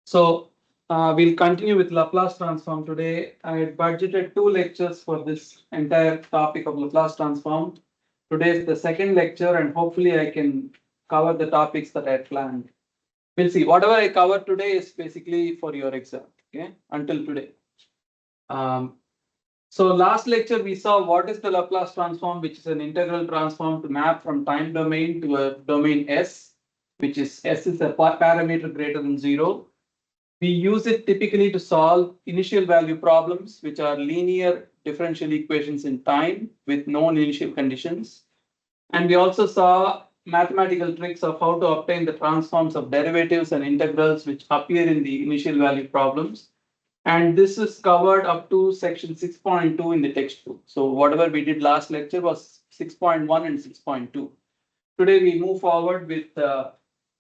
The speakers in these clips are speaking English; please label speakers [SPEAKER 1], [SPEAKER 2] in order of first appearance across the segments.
[SPEAKER 1] So we'll continue with Laplace transform today. I had budgeted 2 lectures for this entire topic of Laplace transform. Today is the second lecture, and hopefully I can cover the topics that I had planned. We'll see. Whatever I cover today is basically for your exam. Okay, until today. Um, so last lecture we saw what is the Laplace transform, which is an integral transform to map from time domain to a domain S, which is S is a parameter greater than 0. We use it typically to solve initial value problems, which are linear differential equations in time with known initial conditions. And we also saw mathematical tricks of how to obtain the transforms of derivatives and integrals which appear in the initial value problems. And this is covered up to section 6.2 in the textbook. So whatever we did last lecture was 6.1 and 6.2. Today we move forward with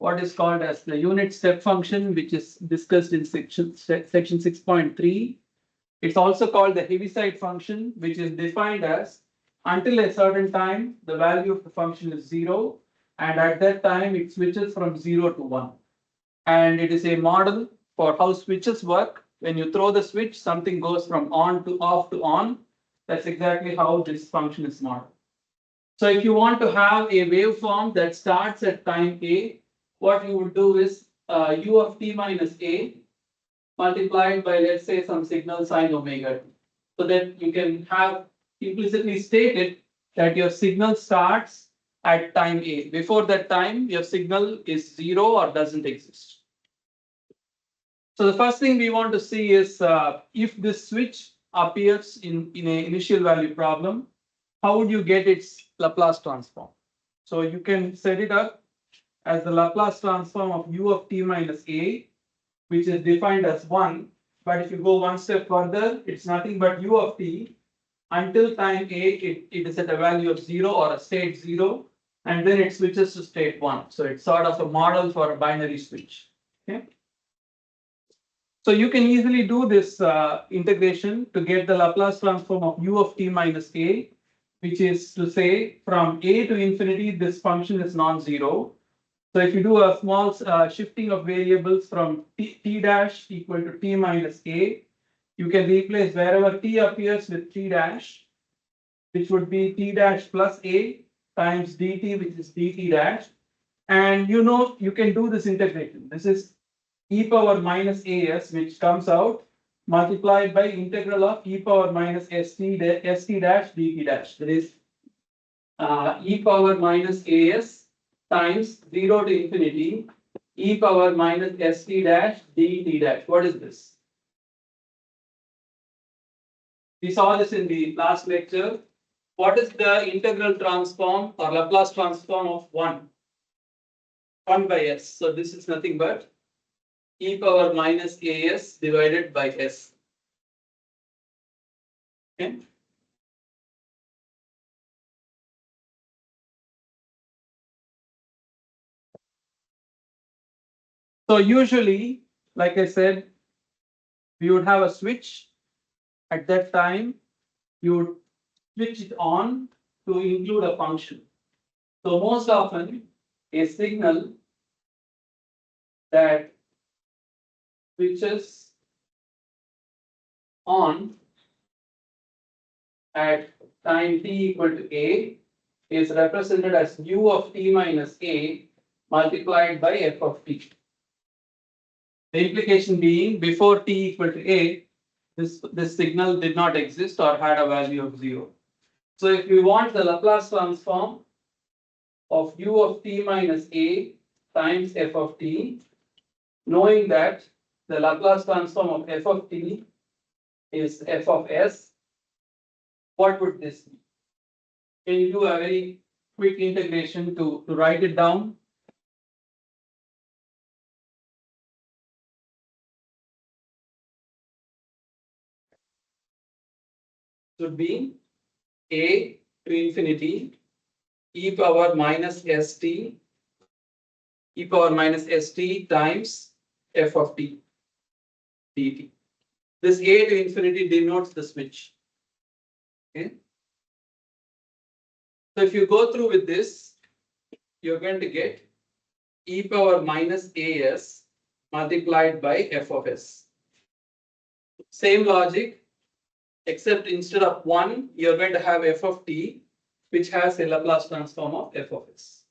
[SPEAKER 1] what is called as the unit step function, which is discussed in section 6.3. It's also called the Heaviside function, which is defined as until a certain time, the value of the function is 0, and at that time it switches from 0 to 1. And it is a model for how switches work. When you throw the switch, something goes from on to off to on. That's exactly how this function is modeled. So if you want to have a waveform that starts at time A, what you would do is u of t minus a multiplied by, let's say, some signal sine omega t. So that you can have implicitly stated that your signal starts at time A. Before that time, your signal is 0 or doesn't exist. So the first thing we want to see is if this switch appears in an initial value problem, how would you get its Laplace transform? So you can set it up as the Laplace transform of u of t minus a, which is defined as 1. But if you go one step further, it's nothing but u of t until time a, it is at a value of 0 or a state 0, and then it switches to state 1. So it's sort of a model for a binary switch. Okay. So you can easily do this integration to get the Laplace transform of u of t minus a, which is to say from a to infinity, this function is non-zero. So if you do a small shifting of variables from t dash equal to t minus a, you can replace wherever t appears with t dash, which would be t dash plus a times dt, which is dt dash. And you can do this integration. This is e power minus as, which comes out multiplied by integral of e power minus st dash dt dash. That is e power minus as times 0 to infinity e power minus st dash dt dash. What is this? We saw this in the last lecture. What is the integral transform or Laplace transform of 1? 1 by s. So this is nothing but e power minus as divided by s. Okay. So usually, like I said, we would have a switch. At that time, you would switch it on to include a function. So most often, a signal that switches on at time t equal to a is represented as u of t minus a multiplied by f of t. The implication being before t equal to a, this signal did not exist or had a value of 0. So if we want the Laplace transform of u of t minus a times f of t, knowing that the Laplace transform of f of t is f of s, what would this be? Can you do a very quick integration to write it down? Should be a to infinity e power minus st times f of t dt. This a to infinity denotes the switch. Okay. So if you go through with this, you're going to get e power minus as multiplied by f of s. Same logic, except instead of 1, you're going to have f of t, which has a Laplace transform of f of s.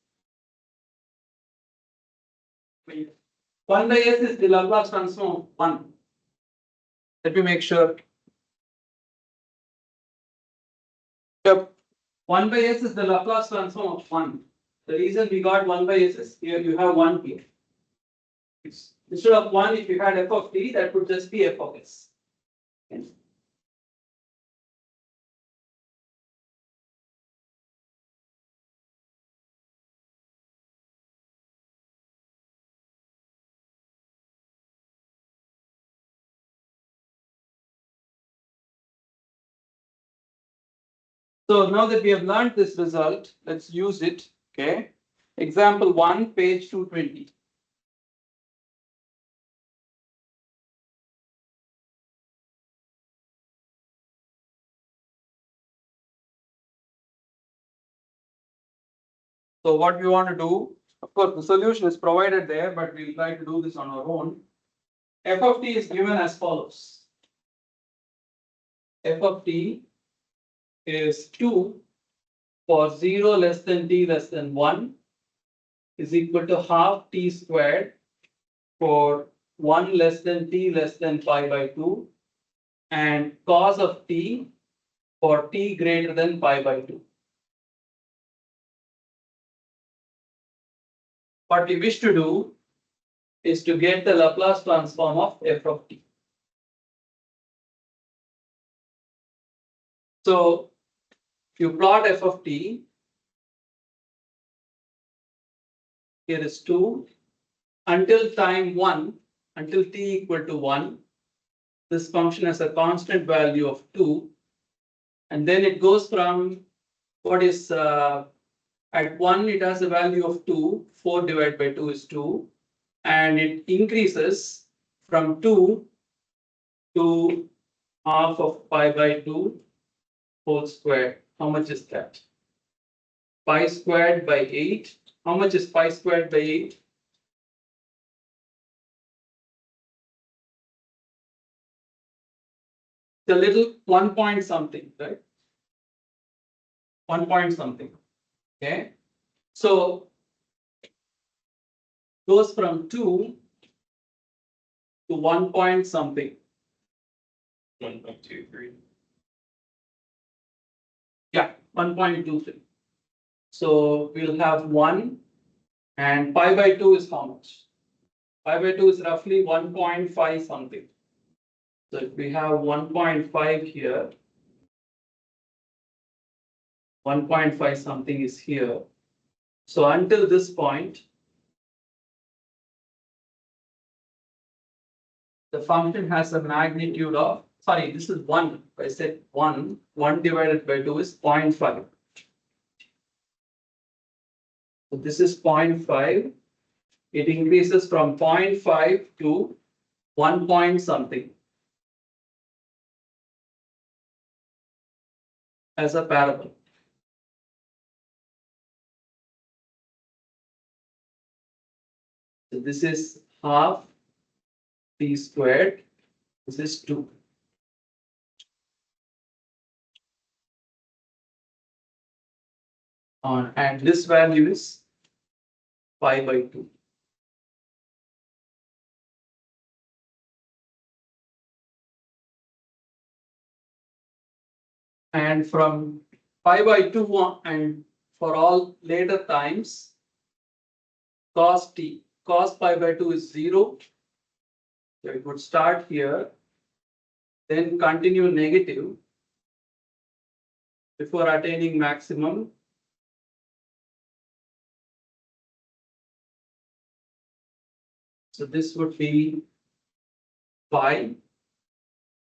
[SPEAKER 1] 1 by s is the Laplace transform of 1. Let me make sure. Yep. 1 by s is the Laplace transform of 1. The reason we got 1 by s is here you have 1 here. Instead of 1, if you had f of t, that would just be f of s. Okay. So now that we have learned this result, let's use it. Okay. Example 1, page 220. So what we want to do, of course, the solution is provided there, but we'll try to do this on our own. F of t is given as follows. F of t is 2 for 0 less than t less than 1 is equal to half t squared for 1 less than t less than pi by 2 and cos of t for t greater than pi by 2. What we wish to do is to get the Laplace transform of f of t. So if you plot f of t, here is 2 until time 1, until t equal to 1, this function has a constant value of 2, and then it goes from what is at 1 it has a value of 2, 4 divided by 2 is 2, and it increases from 2 to half of pi by 2 whole squared. How much is that? Pi squared by 8. How much is pi squared by 8? It's a little 1 point something, right? 1 point something. Okay. So goes from 2 to 1 point something. 1.23. Yeah, 1.23. So we'll have 1 and pi by 2 is how much? Pi by 2 is roughly 1.5 something. So if we have 1.5 here, 1.5 something is here. So until this point, the function has a magnitude of, sorry, this is 1. I said 1. 1 divided by 2 is 0.5. So this is 0.5. It increases from 0.5 to 1 point something as a parabola. So this is half t squared. This is 2. And this value is pi by 2. And from pi by 2 on, and for all later times, cos pi by 2 is 0. So it would start here, then continue negative before attaining maximum. So this would be pi.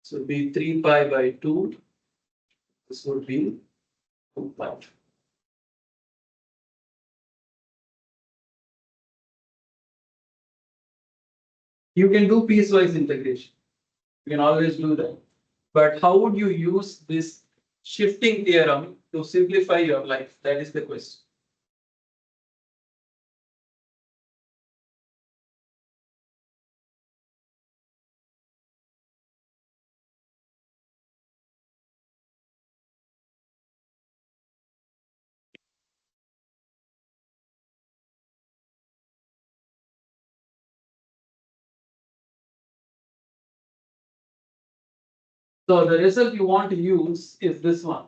[SPEAKER 1] This would be 3 pi by 2. This would be 2 pi. You can do piecewise integration. You can always do that. But how would you use this shifting theorem to simplify your life? That is the question. So the result you want to use is this one.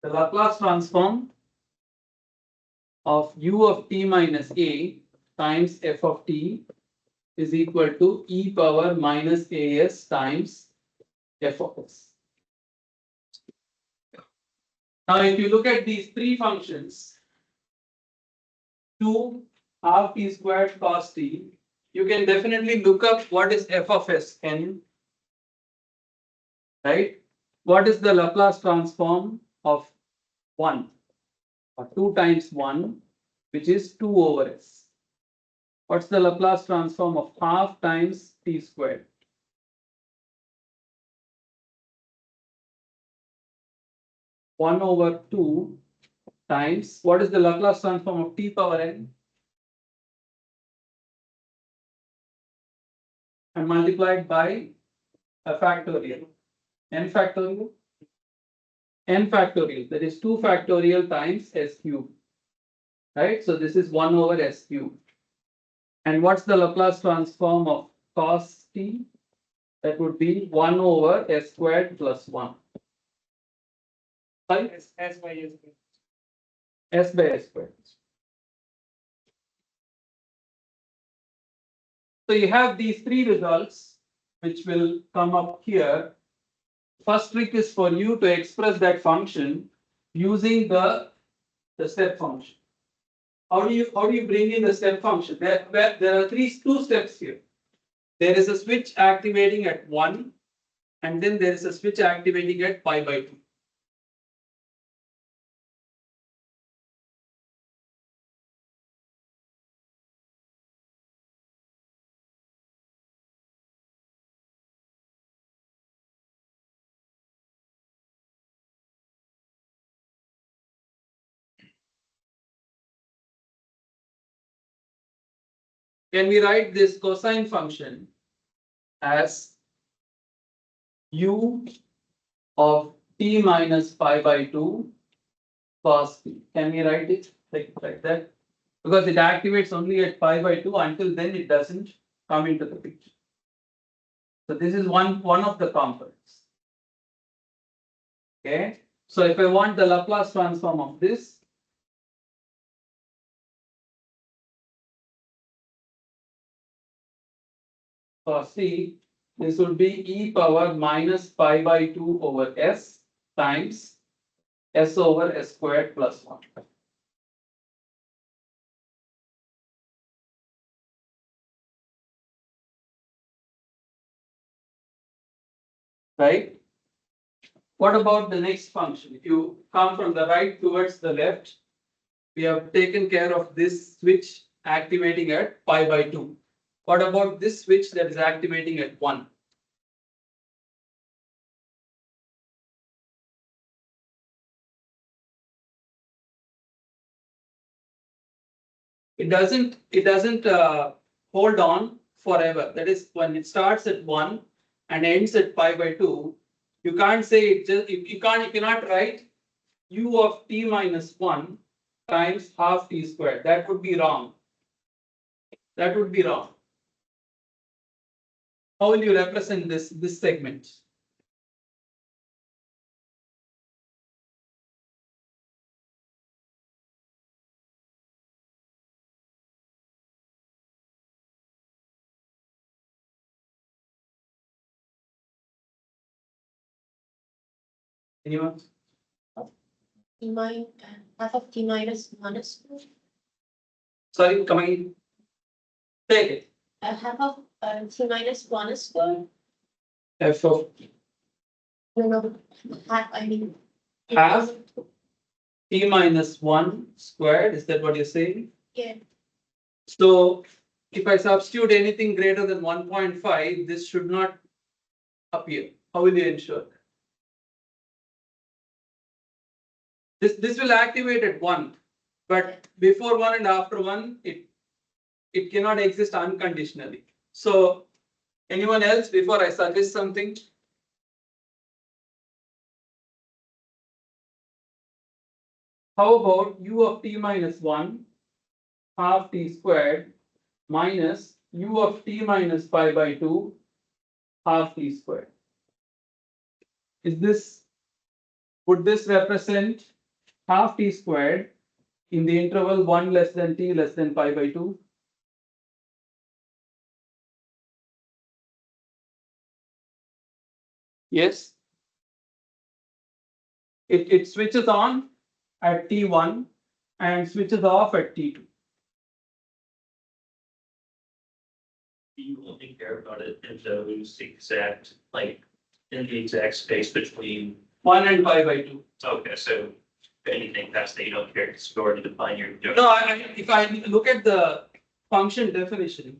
[SPEAKER 1] The Laplace transform of u of t minus a times f of t is equal to e power minus as times f of s. Now, if you look at these three functions, 2 half t squared cos t, you can definitely look up what is f of s, can you? Right? What is the Laplace transform of 1 or 2 times 1, which is 2 over s? What's the Laplace transform of half times t squared? 1 over 2 times, what is the Laplace transform of t power n? And multiplied by a factorial. N factorial? N factorial, that is 2 factorial times s cube. Right? So this is 1 over s cube. And what's the Laplace transform of cos t? That would be 1 over s squared plus 1. Sorry?
[SPEAKER 2] S by S.
[SPEAKER 1] S by s squared. So you have these three results which will come up here. First trick is for you to express that function using the step function. How do you bring in the step function? There are two steps here. There is a switch activating at 1, and then there is a switch activating at pi by 2. Can we write this cosine function as u of t minus pi by 2 cos t? Can we write it like that? Because it activates only at pi by 2, until then it doesn't come into the picture. So this is one of the components. Okay. So if I want the Laplace transform of this, cos t, this would be e power minus pi by 2 over s times s over s squared plus 1. Right? What about the next function? If you come from the right towards the left, we have taken care of this switch activating at pi by 2. What about this switch that is activating at 1? It doesn't hold on forever. That is, when it starts at 1 and ends at pi by 2, you can't say it just, you cannot write u of t minus 1 times half t squared. That would be wrong. That would be wrong. How will you represent this segment? Anyone?
[SPEAKER 3] Half of t minus 1 square.
[SPEAKER 1] Sorry, come again. Take it.
[SPEAKER 3] Half of t minus 1 square.
[SPEAKER 1] F of
[SPEAKER 3] No, half. I mean.
[SPEAKER 1] half t minus 1 squared. Is that what you're saying?
[SPEAKER 3] Yeah.
[SPEAKER 1] So if I substitute anything greater than 1.5, this should not appear. How will you ensure that? This will activate at 1, but before 1 and after 1, it cannot exist unconditionally. So anyone else before I suggest something? How about u of t minus 1 half t squared minus u of t minus pi by 2 half t squared? would this represent half t squared in the interval 1 less than t less than pi by 2? Yes. It switches on at t1 and switches off at t2.
[SPEAKER 2] You only care about it in those exact, like, in the exact space between,
[SPEAKER 1] 1 and pi by 2.
[SPEAKER 2] okay, so anything past that you don't care, because you already define your.
[SPEAKER 1] No, if I look at the function definition,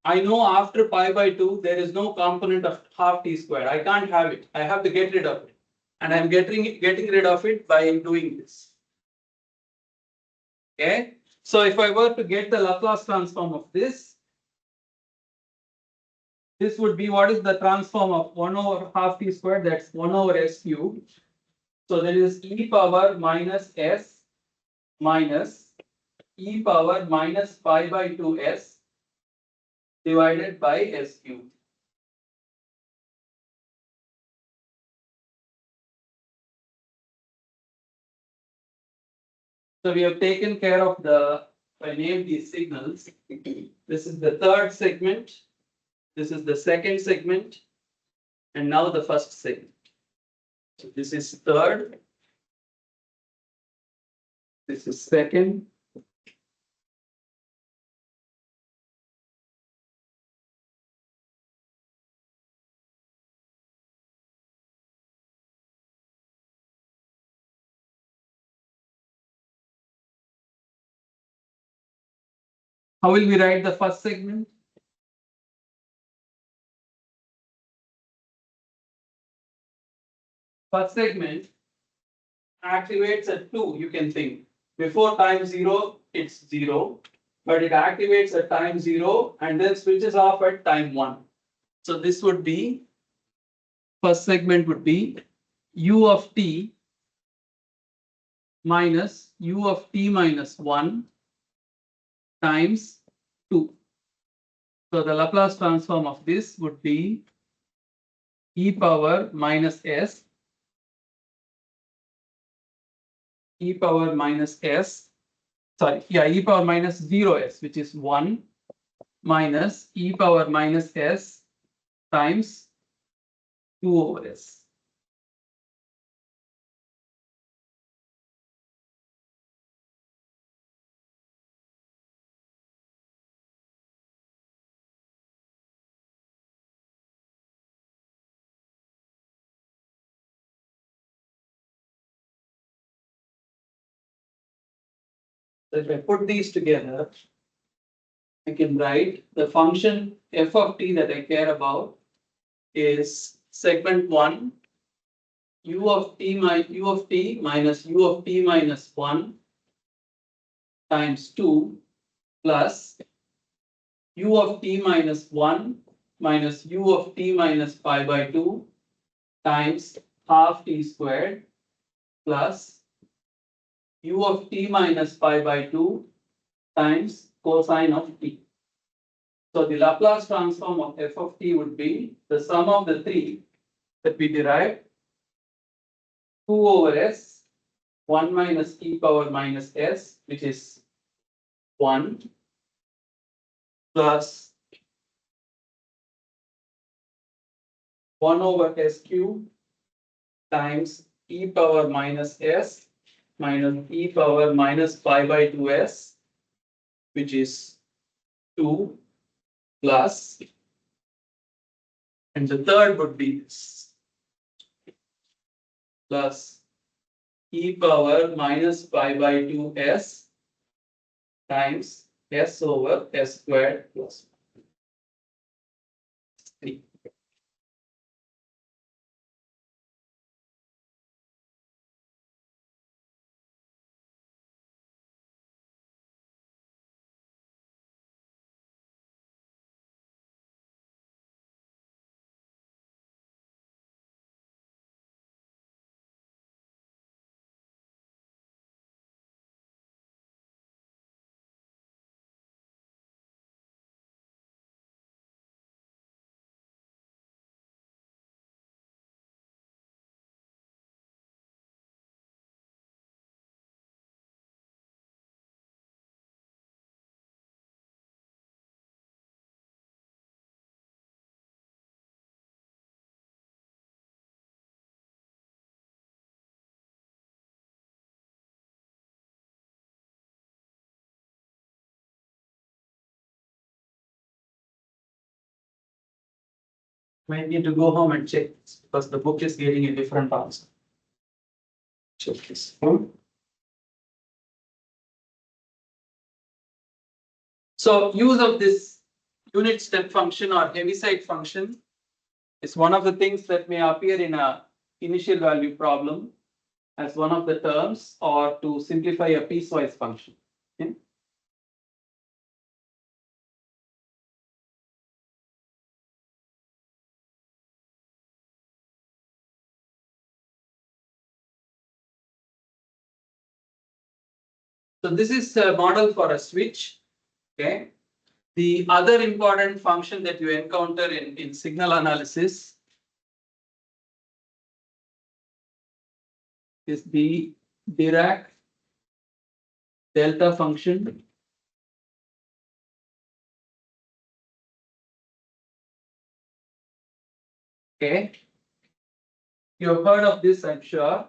[SPEAKER 1] I know after pi by 2, there is no component of half t squared. I can't have it. I have to get rid of it. And I'm getting rid of it by doing this. Okay. So if I were to get the Laplace transform of this would be, what is the transform of 1 over half t squared? That's 1 over s cubed. So there is e power minus s minus e power minus pi by 2s divided by s cubed. So we have taken care of I named these signals. This is the third segment. This is the second segment. And now the first segment. So this is third. This is second. How will we write the first segment? First segment activates at 2, you can think. Before time 0, it's 0, but it activates at time 0 and then switches off at time 1. So this would be, first segment would be u of t minus u of t minus 1 times 2. So the Laplace transform of this would be e power minus s, e power minus s, e power minus 0s, which is 1 minus e power minus s times 2 over s. So if I put these together, I can write the function f of t that I care about is segment 1 u of t minus u of t minus 1 times 2 plus u of t minus 1 minus u of t minus pi by 2 times half t squared plus u of t minus pi by 2 times cosine of t. So the Laplace transform of f of t would be the sum of the three that we derived, 2 over s, 1 minus e power minus s, which is 1, plus 1 over s cube times e power minus s minus e power minus pi by 2s, which is 2, plus, and the third would be this, plus e power minus pi by 2s times s over s squared plus 3. Might need to go home and check this because the book is getting a different answer. Check this. So use of this unit step function or Heaviside function is one of the things that may appear in a initial value problem as one of the terms or to simplify a piecewise function. Okay? So this is a model for a switch. Okay. The other important function that you encounter in signal analysis is the Dirac delta function. Okay. You have heard of this, I'm sure,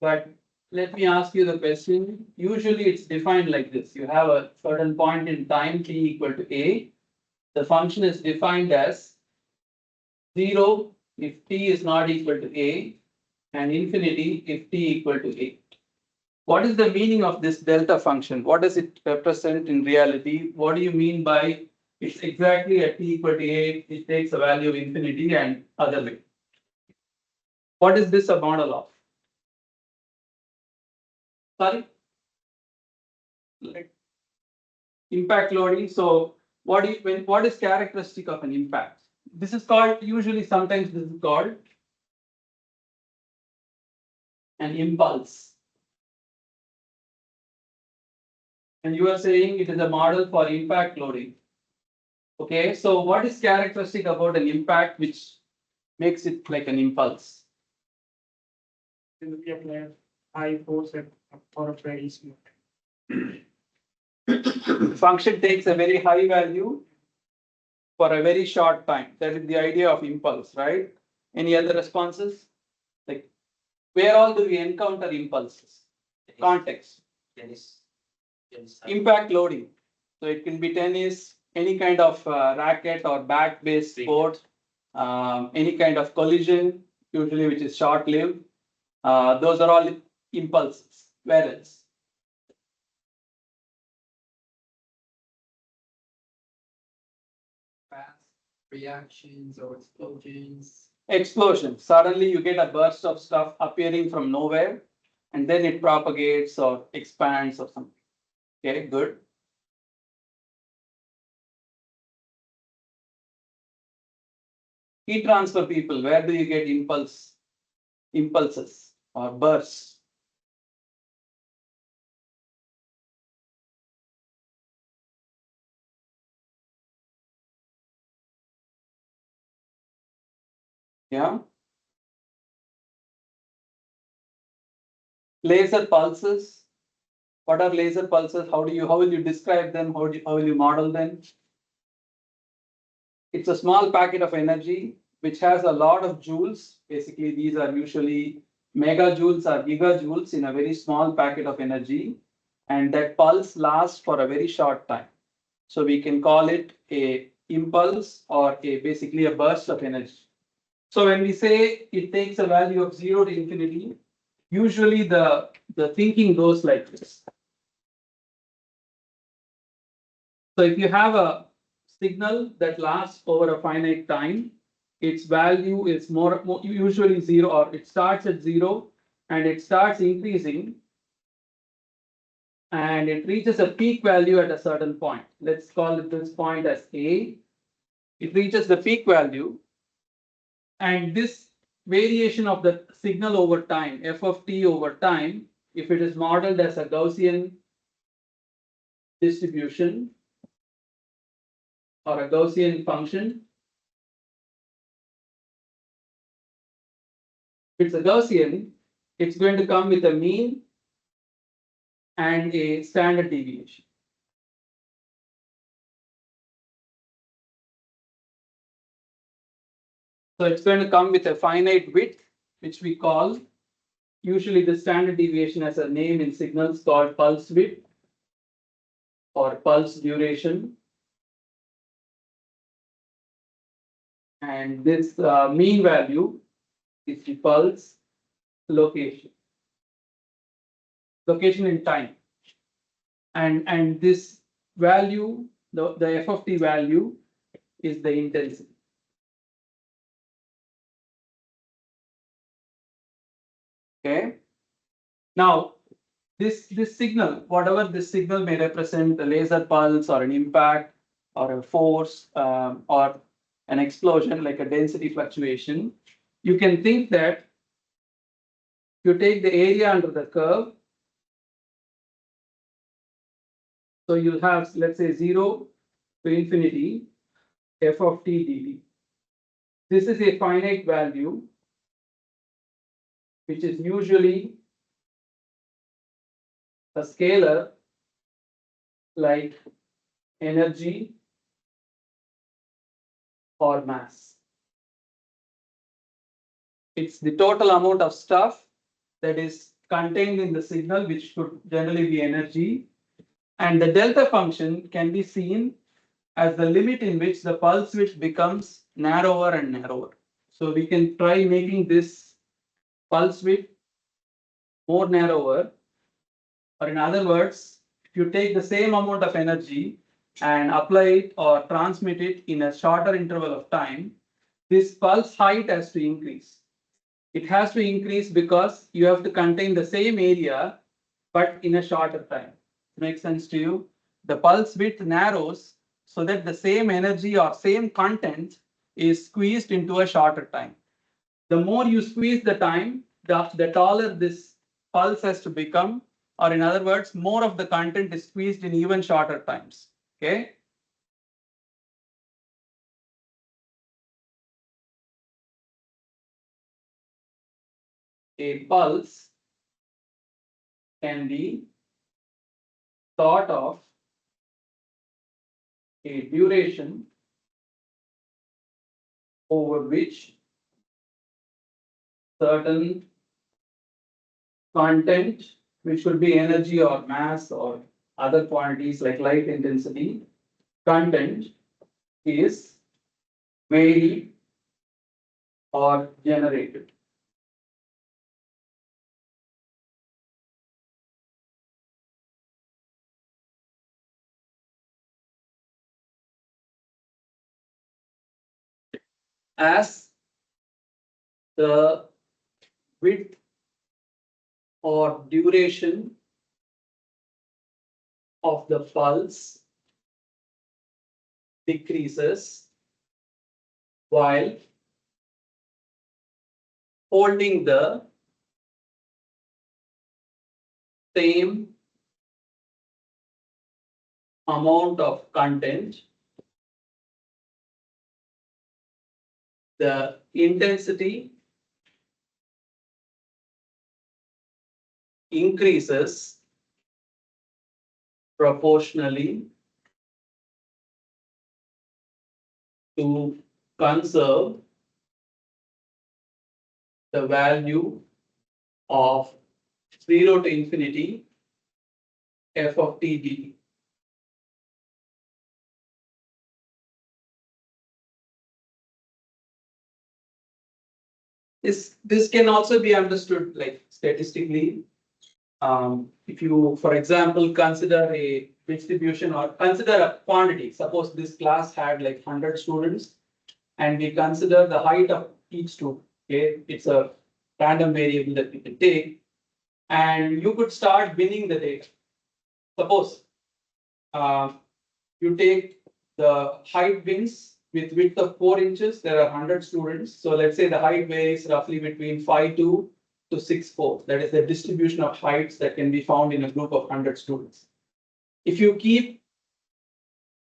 [SPEAKER 1] but let me ask you the question. Usually it's defined like this. You have a certain point in time t equal to a. The function is defined as 0 if t is not equal to a and infinity if t equal to a. What is the meaning of this delta function? What does it represent in reality? What do you mean by it's exactly at t equal to a, it takes a value of infinity and other way? What is this a model of? Sorry? Like impact loading. So what is characteristic of an impact? This is called, usually sometimes this is called an impulse. And you are saying it is a model for impact loading. Okay, so what is characteristic about an impact which makes it like an impulse?
[SPEAKER 4] It will be applied high force for a very small.
[SPEAKER 1] The function takes a very high value for a very short time. That is the idea of impulse, right? Any other responses? Like, where all do we encounter impulses? Context.
[SPEAKER 2] Tennis.
[SPEAKER 1] Impact loading. So it can be tennis, any kind of racket or bat-based sport, any kind of collision, usually which is short-lived. Those are all impulses. Where else?
[SPEAKER 4] Fast reactions or explosions.
[SPEAKER 1] Explosion. Suddenly you get a burst of stuff appearing from nowhere, and then it propagates or expands or something. Okay, good. Heat transfer people, where do you get impulses or bursts? Yeah. Laser pulses. What are laser pulses? How will you describe them? How will you model them? It's a small packet of energy which has a lot of joules. Basically, these are usually megajoules or gigajoules in a very small packet of energy. And that pulse lasts for a very short time. So we can call it a impulse or basically a burst of energy. So when we say it takes a value of 0 to infinity, usually the thinking goes like this. So if you have a signal that lasts over a finite time, its value is more usually 0, or it starts at 0 and it starts increasing and it reaches a peak value at a certain point. Let's call it this point as A. It reaches the peak value, and this variation of the signal over time, f of t over time, if it is modeled as a Gaussian distribution or a Gaussian function, if it's a Gaussian, it's going to come with a mean and a standard deviation. So it's going to come with a finite width, which we call, usually the standard deviation has a name in signals called pulse width or pulse duration. And this mean value is the pulse location, location in time. And this value, the f of t value is the intensity. Okay. Now, this signal, whatever this signal may represent, a laser pulse or an impact or a force or an explosion like a density fluctuation, you can think that you take the area under the curve. So you have, let's say, 0 to infinity f of t dt. This is a finite value, which is usually a scalar like energy or mass. It's the total amount of stuff that is contained in the signal, which could generally be energy. And the delta function can be seen as the limit in which the pulse width becomes narrower and narrower. So we can try making this pulse width more narrower, or in other words, if you take the same amount of energy and apply it or transmit it in a shorter interval of time, this pulse height has to increase. It has to increase because you have to contain the same area, but in a shorter time. Makes sense to you? The pulse width narrows so that the same energy or same content is squeezed into a shorter time. The more you squeeze the time, the taller this pulse has to become, or in other words, more of the content is squeezed in even shorter times. Okay. A pulse can be thought of a duration over which certain content, which could be energy or mass or other quantities like light intensity, content is made or generated. As the width or duration of the pulse decreases while holding the same amount of content, the intensity increases proportionally to conserve the value of 0 to infinity f of t dt. This can also be understood like statistically. If you, for example, consider a distribution or consider a quantity, suppose this class had like 100 students, and we consider the height of each student. Okay, it's a random variable that we can take, and you could start binning the data. Suppose you take the height bins with width of 4 inches, there are 100 students. So let's say the height varies roughly between 5'2" to 6'4". That is the distribution of heights that can be found in a group of 100 students. If you keep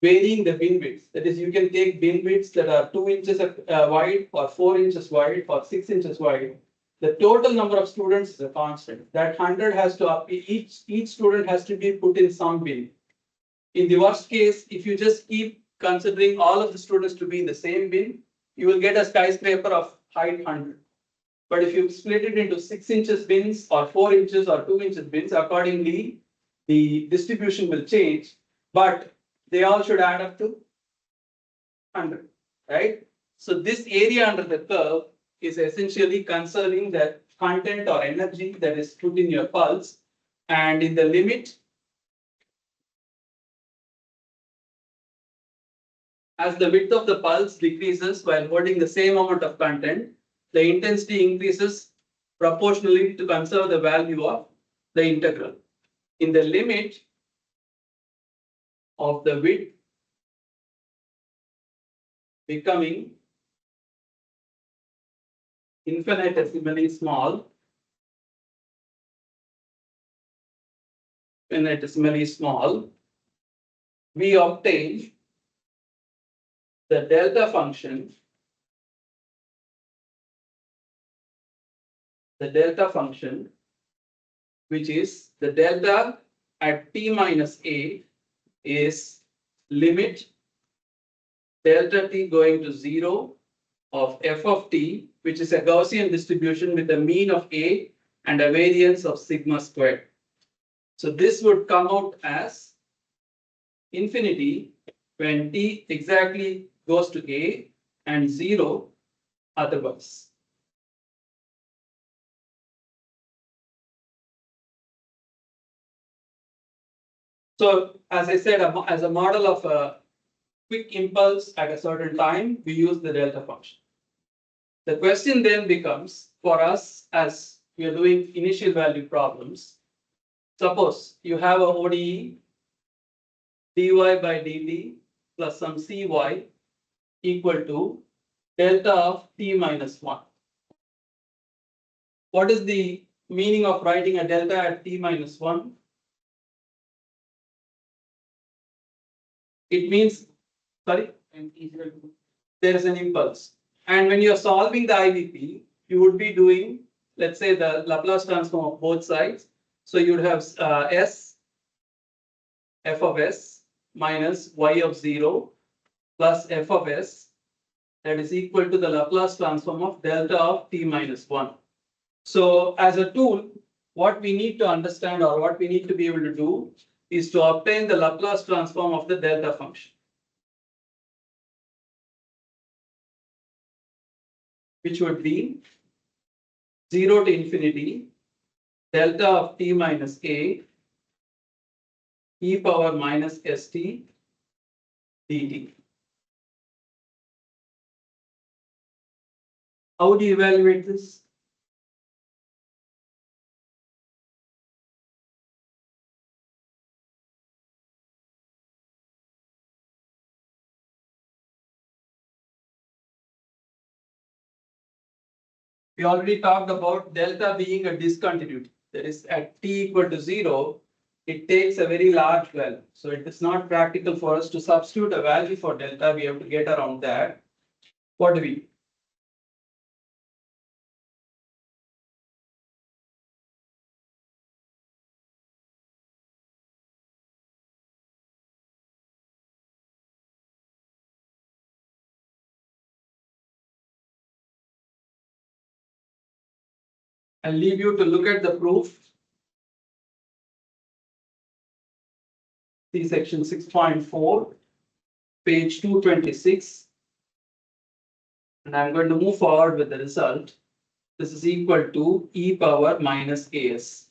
[SPEAKER 1] varying the bin widths, that is, you can take bin widths that are 2 inches wide or 4 inches wide or 6 inches wide. The total number of students is a constant. That 100 has to, each student has to be put in some bin. In the worst case, if you just keep considering all of the students to be in the same bin, you will get a skyscraper of height 100. But if you split it into 6 inches bins or 4 inches or 2 inches bins, accordingly, the distribution will change, but they all should add up to 100, right? So this area under the curve is essentially conserving the content or energy that is put in your pulse, and in the limit, as the width of the pulse decreases while holding the same amount of content, the intensity increases proportionally to conserve the value of the integral. In the limit of the width becoming infinitesimally small, we obtain the delta function, which is the delta at t minus a is limit delta t going to 0 of f of t, which is a Gaussian distribution with a mean of a and a variance of sigma squared. So this would come out as infinity when t exactly goes to a and 0 otherwise. So as I said, as a model of a quick impulse at a certain time, we use the delta function. The question then becomes for us, as we are doing initial value problems, suppose you have a ODE dy by dt plus some cy equal to delta of t minus 1. What is the meaning of writing a delta at t minus 1? It means, sorry,
[SPEAKER 4] And easier to.
[SPEAKER 1] there is an impulse. And when you're solving the IVP, you would be doing, let's say, the Laplace transform of both sides. So you would have s f of s minus y of 0 plus f of s that is equal to the Laplace transform of delta of t minus 1. So as a tool, what we need to understand or what we need to be able to do is to obtain the Laplace transform of the delta function, which would be 0 to infinity delta of t minus a e power minus st dt. How do you evaluate this? We already talked about delta being a discontinuity. That is, at t equal to 0, it takes a very large value. So it is not practical for us to substitute a value for delta. We have to get around that. What do we do? I'll leave you to look at the proof. See section 6.4, page 226. And I'm going to move forward with the result. This is equal to e power minus as.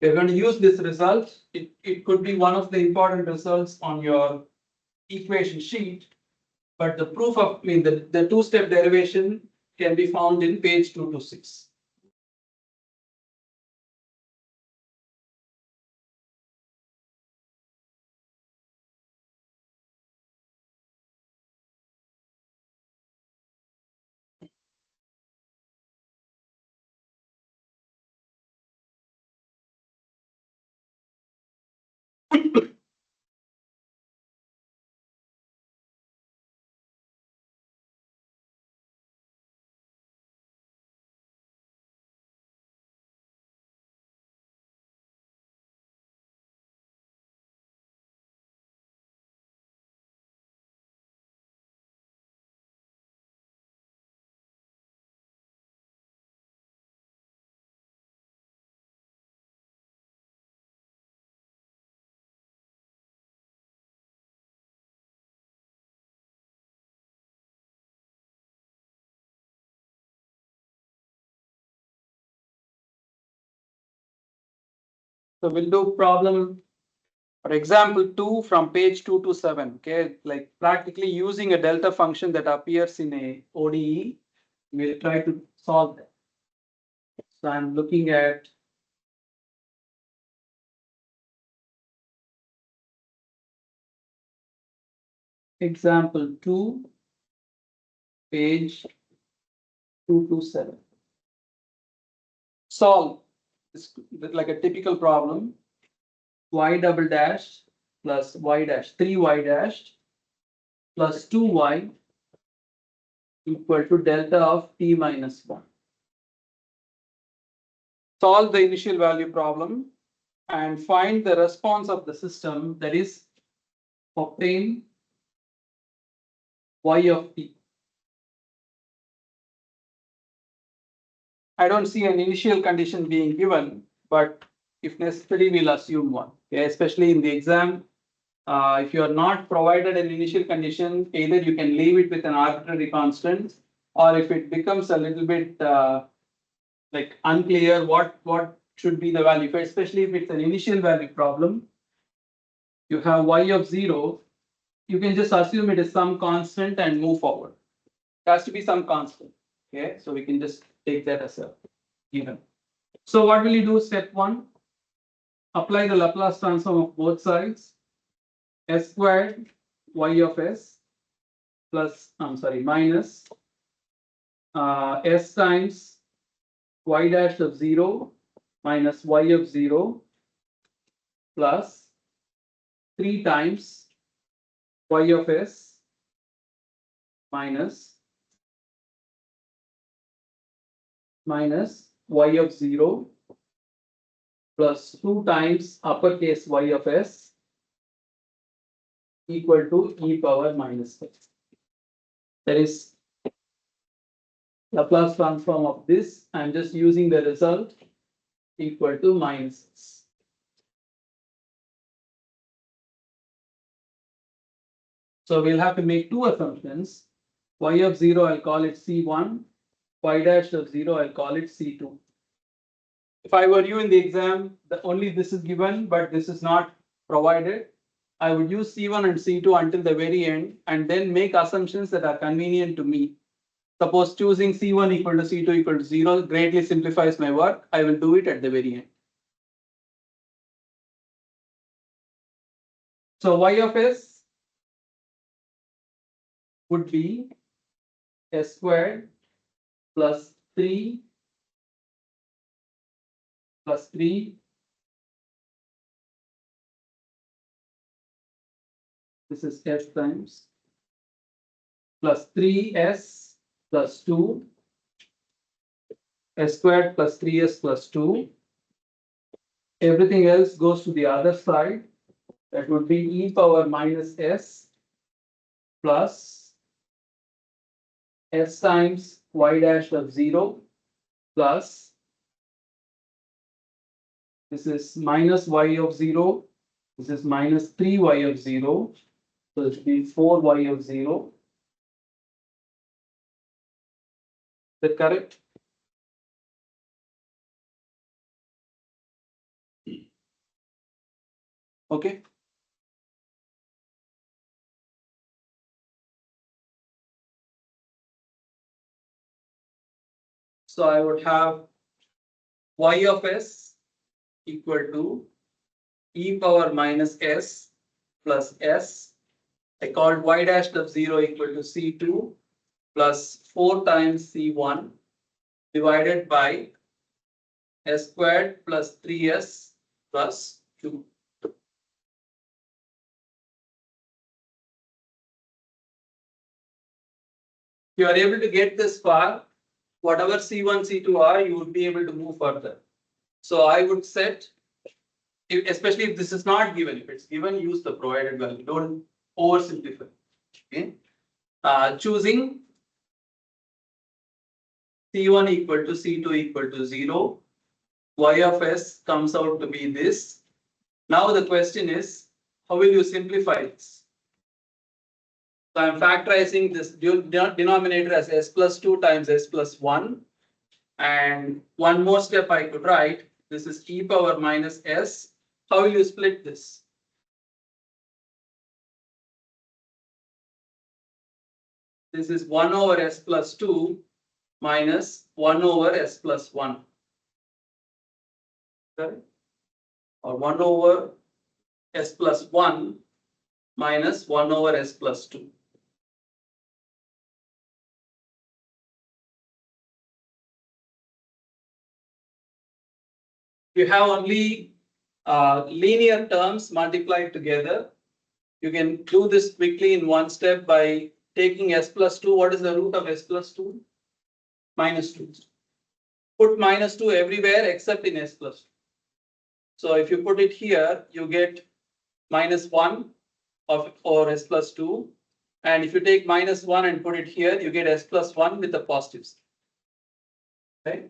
[SPEAKER 1] We're going to use this result. It could be one of the important results on your equation sheet, but the proof of, the two-step derivation can be found in page 226. So we'll do problem, for example, 2 from page 2 to 7. Okay, like practically using a delta function that appears in a ODE. We'll try to solve that. So I'm looking at example 2, page 2 to 7. Solve this like a typical problem. Y double dash plus y dash 3y dash plus 2y equal to delta of t minus 1. Solve the initial value problem and find the response of the system, that is obtain y of t. I don't see an initial condition being given, but if necessary, we'll assume one. Okay, especially in the exam, if you are not provided an initial condition, either you can leave it with an arbitrary constant, or if it becomes a little bit like unclear what should be the value, especially if it's an initial value problem, you have y of 0, you can just assume it is some constant and move forward. It has to be some constant. Okay, so we can just take that as a given. So what will you do? Step 1, apply the Laplace transform of both sides. S squared y of s plus, minus s times y dash of 0 minus y of 0 plus 3 times y of s minus y of 0 plus 2 times uppercase y of s equal to e power minus x. That is Laplace transform of this. I'm just using the result equal to minus x. So we'll have to make two assumptions. Y of 0, I'll call it C1. Y dash of 0, I'll call it C2. If I were you in the exam, only this is given, but this is not provided. I would use C1 and C2 until the very end and then make assumptions that are convenient to me. Suppose choosing C1 equal to C2 equal to 0 greatly simplifies my work. I will do it at the very end. So y of s would be s squared plus 3 plus 3. This is s times plus 3s plus 2, s squared plus 3s plus 2. Everything else goes to the other side. That would be e power minus s plus s times y dash of 0 plus this is minus y of 0. This is minus 3y of 0. So it will be 4y of 0. Is that correct? Okay. So I would have y of s equal to e power minus s plus s. I called y dash of 0 equal to C2 plus 4 times C1 divided by s squared plus 3s plus 2. You are able to get this far, whatever C1, C2 are, you would be able to move further. So I would set, especially if this is not given, if it's given, use the provided value. Don't oversimplify. Okay. Choosing C1 equal to C2 equal to 0. Y of s comes out to be this. Now the question is, how will you simplify this? So I'm factorizing this denominator as s plus 2 times s plus 1. And one more step I could write, this is e power minus s how will you split this? This is 1 over s plus 2 minus 1 over s plus 1. Correct? Or 1 over s plus 1 minus 1 over s plus 2. You have only linear terms multiplied together. You can do this quickly in one step by taking s plus 2. What is the root of s plus 2? Minus 2. Put minus 2 everywhere except in s plus 2. So if you put it here, you get minus 1 of or s plus 2. And if you take minus 1 and put it here, you get s plus 1 with the positives. Okay.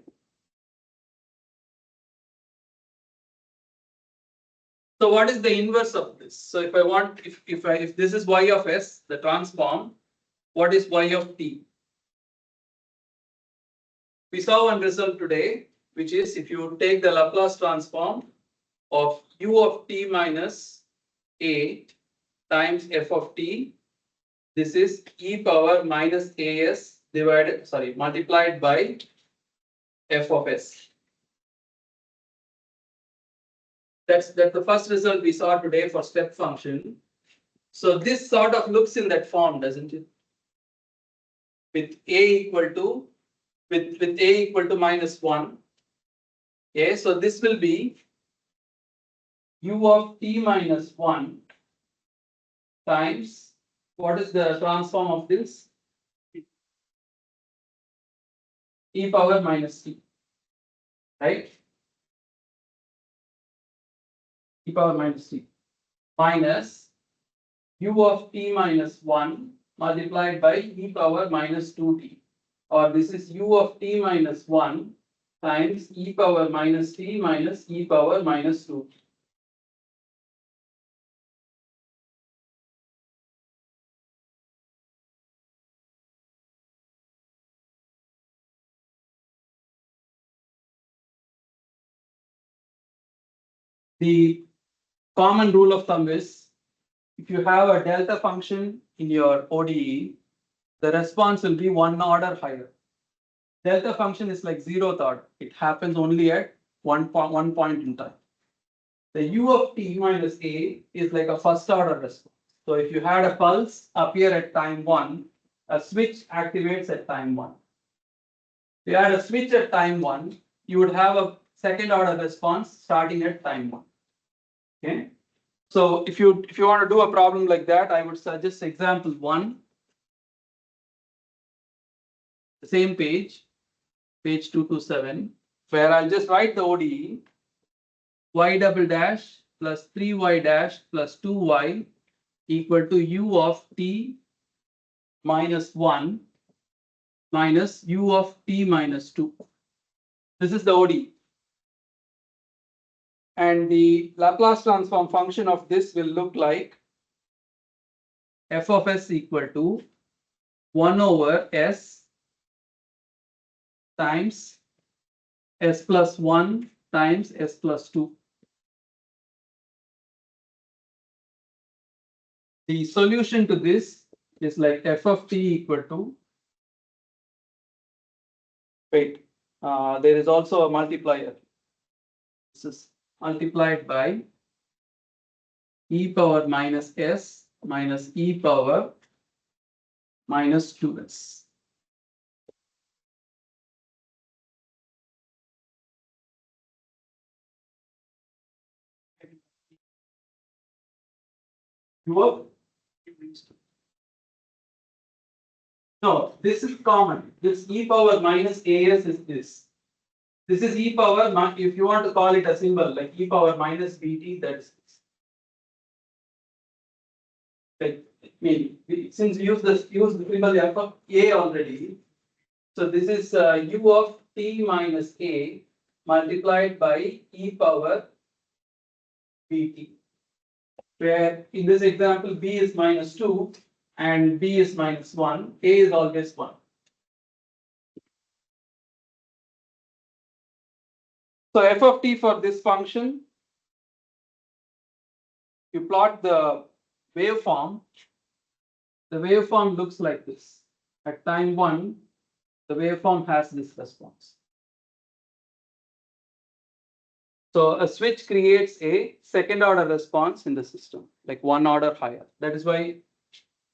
[SPEAKER 1] So what is the inverse of this? So if I want, if this is y of s, the transform, what is y of t? We saw one result today, which is if you take the Laplace transform of u of t minus a times f of t, this is e power minus as multiplied by f of s. That's the first result we saw today for step function. So this sort of looks in that form, doesn't it? With a equal to with a equal to minus 1. Okay, so this will be u of t minus 1 times, what is the transform of this? E power minus t, right? E power minus t minus u of t minus 1 multiplied by e power minus 2t, or this is u of t minus 1 times e power minus t minus e power minus 2t. The common rule of thumb is if you have a delta function in your ODE, the response will be one order higher. Delta function is like zeroth order. It happens only at one point in time. The u of t minus a is like a first order response. So if you had a pulse appear at time 1, a switch activates at time 1. If you had a switch at time 1, you would have a second order response starting at time 1. Okay. So if you want to do a problem like that, I would suggest example 1. The same page 227, where I'll just write the ODE, y double dash plus 3y dash plus 2y equal to u of t minus 1 minus u of t minus 2. This is the ODE. And the Laplace transform function of this will look like f of s equal to 1 over s times s plus 1 times s plus 2. The solution to this is like f of t equal to, there is also a multiplier. This is multiplied by e power minus s minus e power minus 2s. No, this is common. This e power minus as is this. This is e power, if you want to call it a symbol like e power minus bt, that's like maybe since we use the symbol f of a already. So this is u of t minus a multiplied by e power bt, where in this example b is minus 2 and b is minus 1, a is always 1. So f of t for this function you plot the waveform, the waveform looks like this. At time 1, the waveform has this response. So a switch creates a second order response in the system, like 1 order higher. That is why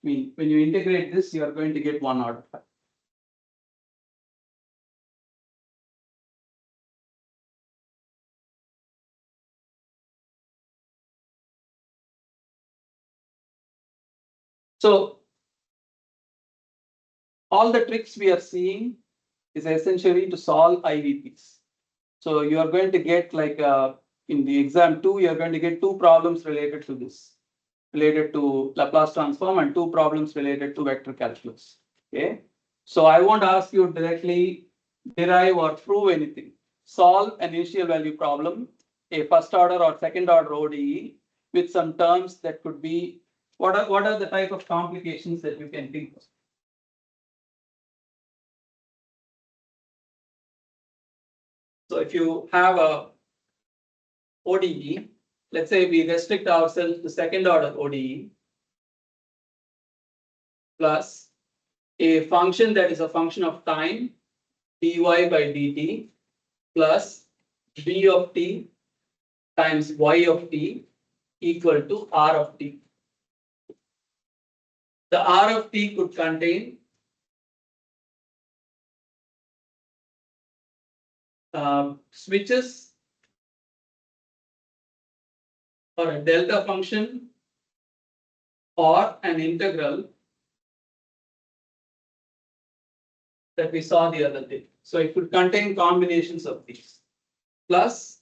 [SPEAKER 1] when you integrate this, you are going to get 1 order higher. So all the tricks we are seeing is essentially to solve IVPs. So you are going to get like in the exam 2, you are going to get 2 problems related to this, related to Laplace transform, and 2 problems related to vector calculus. Okay. So I won't ask you directly derive or prove anything. Solve an initial value problem, a first order or second order ODE with some terms that could be, what are the type of complications that you can think of? So if you have a ODE, let's say we restrict ourselves to second order ODE plus a function that is a function of time dy by dt plus b of t times y of t equal to r of t. The r of t could contain switches or a delta function or an integral that we saw the other day. So it could contain combinations of these plus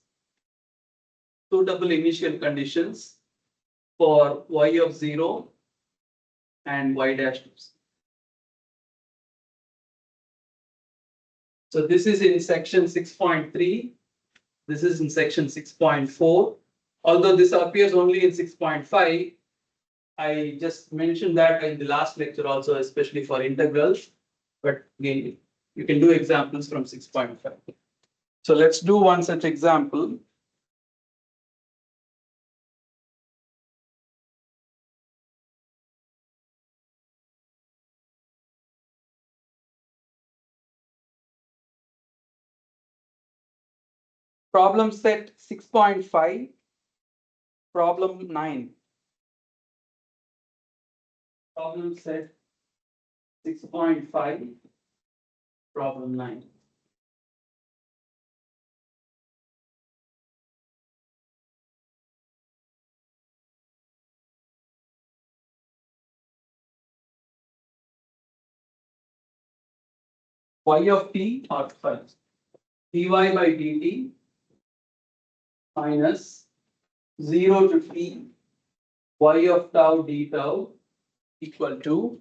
[SPEAKER 1] suitable initial conditions for y of 0 and y dash. So this is in section 6.3. This is in section 6.4. Although this appears only in 6.5, I just mentioned that in the last lecture also, especially for integrals. But again, you can do examples from 6.5. So let's do one such example. Problem set 6.5, problem 9. Problem set 6.5, problem 9. Y of t or first dy by dt minus 0 to t y of tau d tau equal to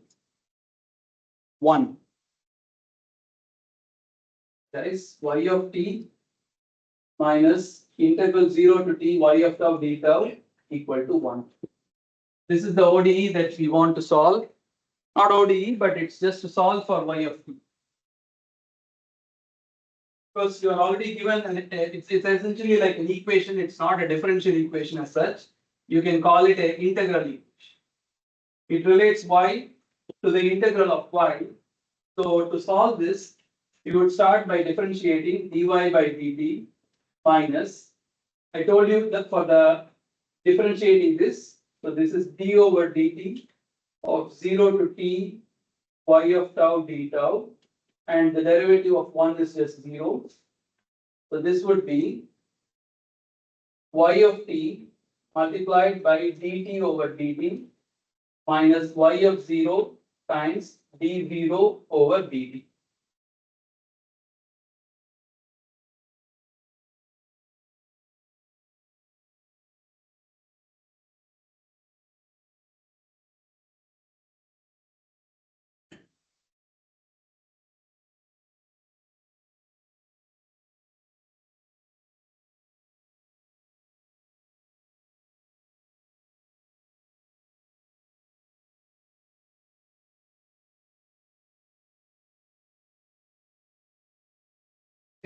[SPEAKER 1] 1. That is y of t minus integral 0 to t y of tau d tau equal to 1. This is the ODE that we want to solve. Not ODE, but it's just to solve for y of t. Because you are already given, it's essentially like an equation. It's not a differential equation as such. You can call it an integral equation. It relates y to the integral of y. So to solve this, you would start by differentiating dy by dt minus. I told you that for the differentiating this, so this is d over dt of 0 to t y of tau d tau, and the derivative of 1 is just 0. So this would be y of t multiplied by dt over dt minus y of 0 times d0 over dt.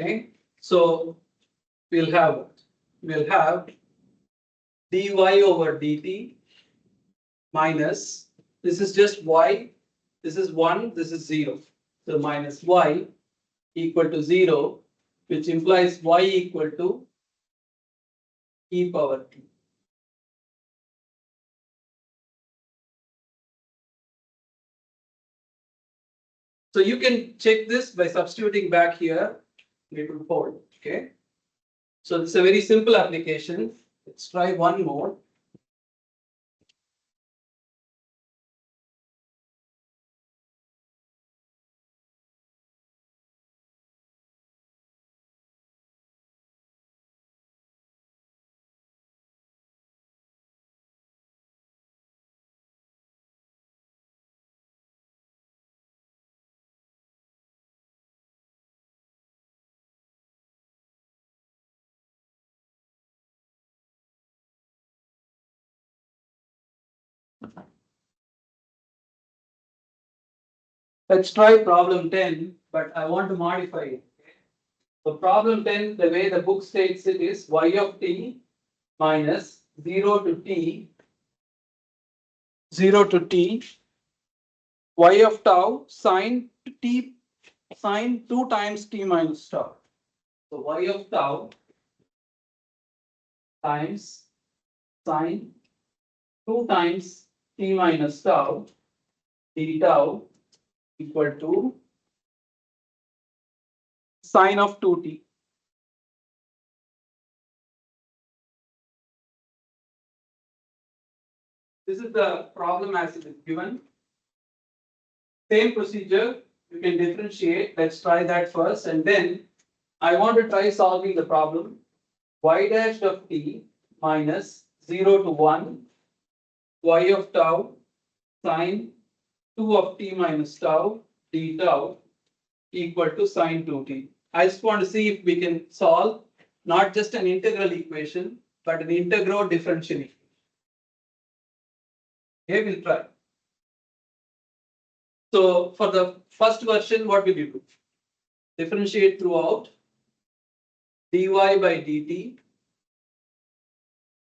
[SPEAKER 1] Okay, so we'll have dy over dt minus, this is just y, this is 1, this is 0. So minus y equal to 0, which implies y equal to e power t. So you can check this by substituting back here, it will hold, okay? So it's a very simple application. Let's try one more. Let's try problem 10, but I want to modify it. So problem 10, the way the book states it is y of t minus 0 to t, 0 to t, y of tau sine t, sine 2 times t minus tau. So y of tau times sine 2 times t minus tau d tau equal to sine of 2t. This is the problem as it is given. Same procedure, you can differentiate. Let's try that first, and then I want to try solving the problem. Y dash of t minus 0 to 1, y of tau sine 2 of t minus tau d tau equal to sine 2t. I just want to see if we can solve not just an integral equation, but an integral differential equation. Okay, we'll try. So for the first version, what will you do? Differentiate throughout dy by dt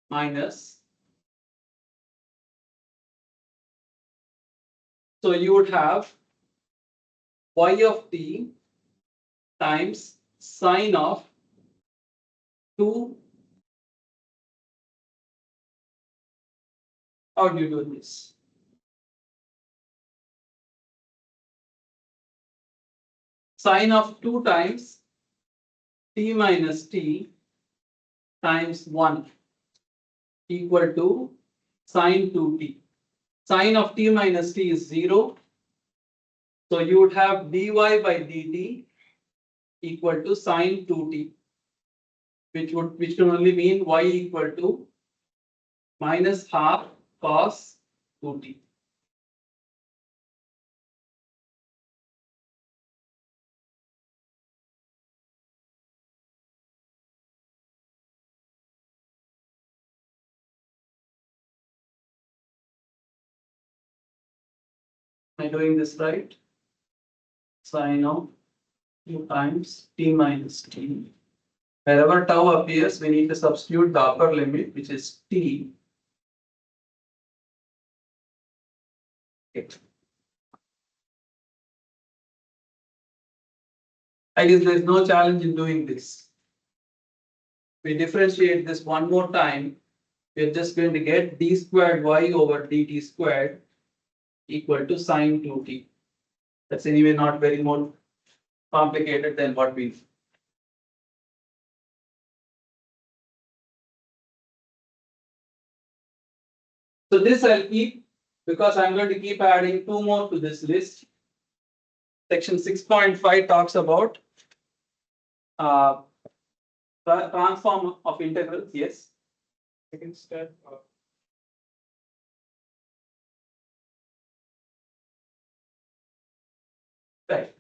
[SPEAKER 1] minus. So you would have y of t times sine of 2. How do you do this? Sine of 2 times t minus t times 1 equal to sine 2t. Sine of t minus t is 0. So you would have dy by dt equal to sine 2t, which can only mean y equal to minus half cos 2t. Am I doing this right? Sine of 2 times t minus t. Wherever tau appears, we need to substitute the upper limit, which is t. Okay. I guess there is no challenge in doing this. We differentiate this one more time. We're just going to get d squared y over dt squared equal to sine 2t. That's anyway not very more complicated than what we. So this I'll keep because I'm going to keep adding 2 more to this list. Section 6.5 talks about transform of integrals. Yes.
[SPEAKER 4] Second step,
[SPEAKER 1] Right.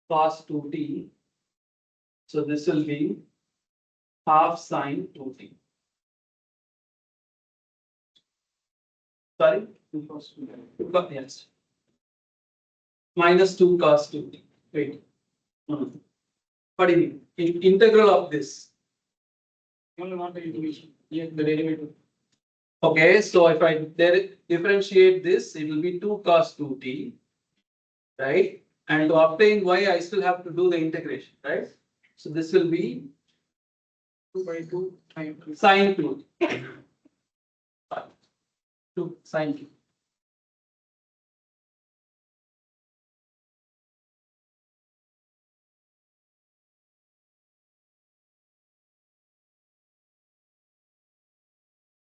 [SPEAKER 1] Cos 2t. So this will be half sine 2t. Sorry? Yes. Minus 2 cos 2t. Wait. No. What do you mean? Integral of this.
[SPEAKER 4] You only want the integration, here the derivative.
[SPEAKER 1] Okay, so if I differentiate this, it will be 2 cos 2t, right? And to obtain y, I still have to do the integration, right? So this will be
[SPEAKER 4] 2/2 times.
[SPEAKER 1] sine 2. 2 sine 2.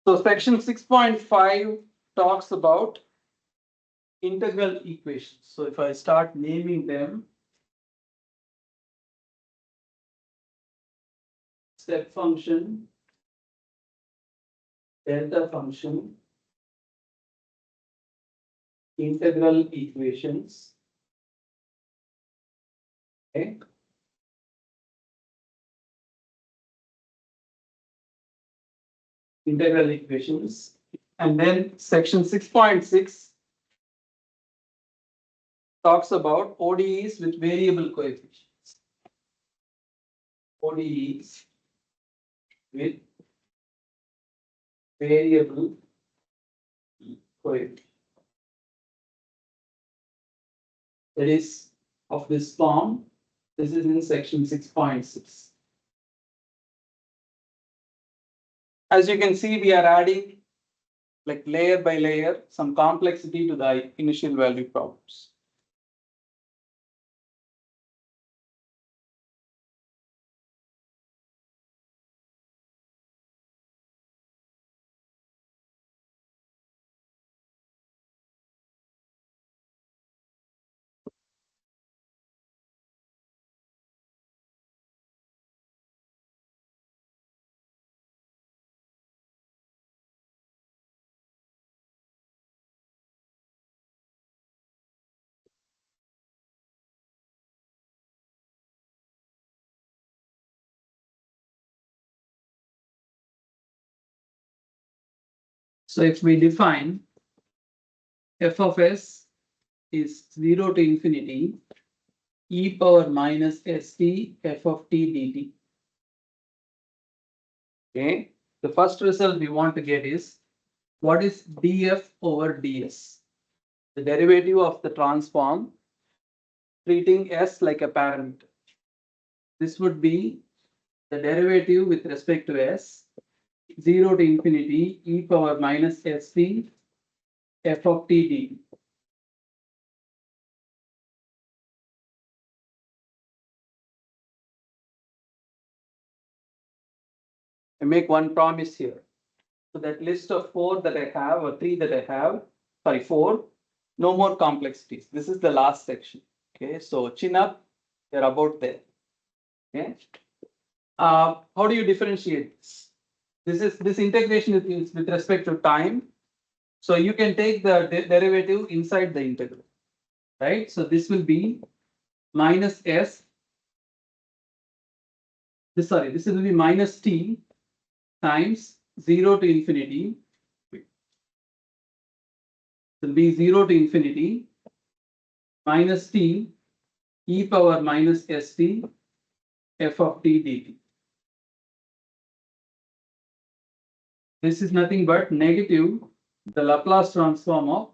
[SPEAKER 1] So section 6.5 talks about integral equations. So if I start naming them, step function, delta function, integral equations. Okay. Integral equations. And then section 6.6 talks about ODEs with variable coefficients. ODEs with variable coefficient. That is of this form. This is in section 6.6. As you can see, we are adding like layer by layer some complexity to the initial value problems. So if we define f of s is 0 to infinity e power minus st f of t dt. Okay, the first result we want to get is what is df over ds, the derivative of the transform treating s like a parameter. This would be the derivative with respect to s, 0 to infinity e power minus st f of t dt. I make one promise here. So that list of 4 that I have or 3 that I have, sorry, 4, no more complexities. This is the last section. Okay, so chin up, you're about there. Okay. How do you differentiate this? This integration is with respect to time. So you can take the derivative inside the integral, right? So this will be minus s. This will be minus t times 0 to infinity. Will be 0 to infinity minus t e power minus st f of t dt. This is nothing but negative the Laplace transform of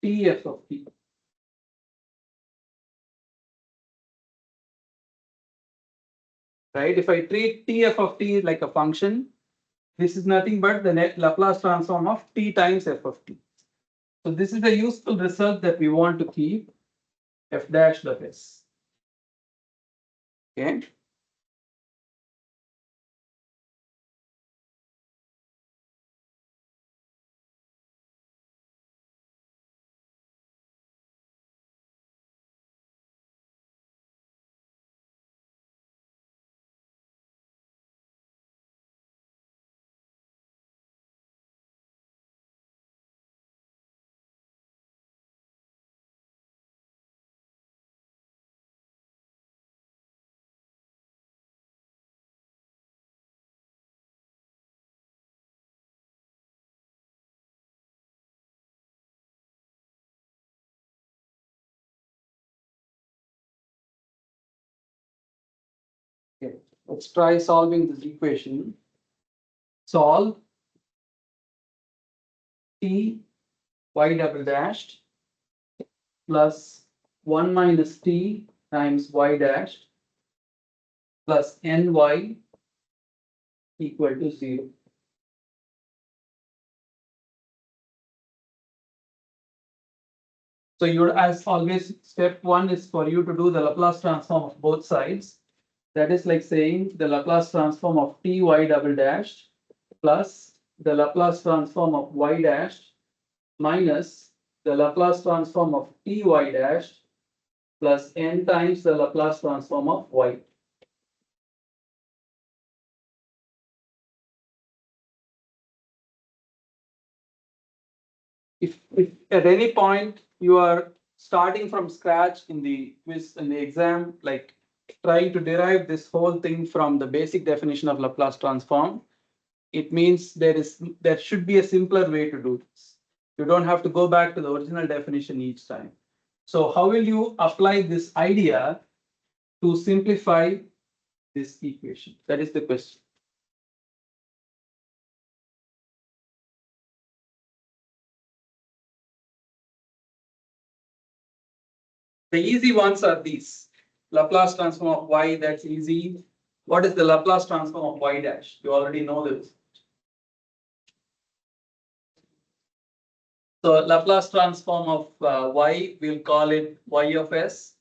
[SPEAKER 1] t f of t. Right? If I treat t f of t like a function, this is nothing but the Laplace transform of t times f of t. So this is a useful result that we want to keep f dash of s. Okay. Okay. Let's try solving this equation. Solve t y double dashed plus 1 minus t times y dashed plus ny equal to 0. So you, as always, step 1 is for you to do the Laplace transform of both sides. That is like saying the Laplace transform of ty double dashed plus the Laplace transform of y dashed minus the Laplace transform of ty dashed plus n times the Laplace transform of y. If at any point you are starting from scratch in the quiz, in the exam, like trying to derive this whole thing from the basic definition of Laplace transform, it means there should be a simpler way to do this. You don't have to go back to the original definition each time. So how will you apply this idea to simplify this equation? That is the question. The easy ones are these. Laplace transform of y, that's easy. What is the Laplace transform of y dash? You already know this. So Laplace transform of y, we'll call it y of s.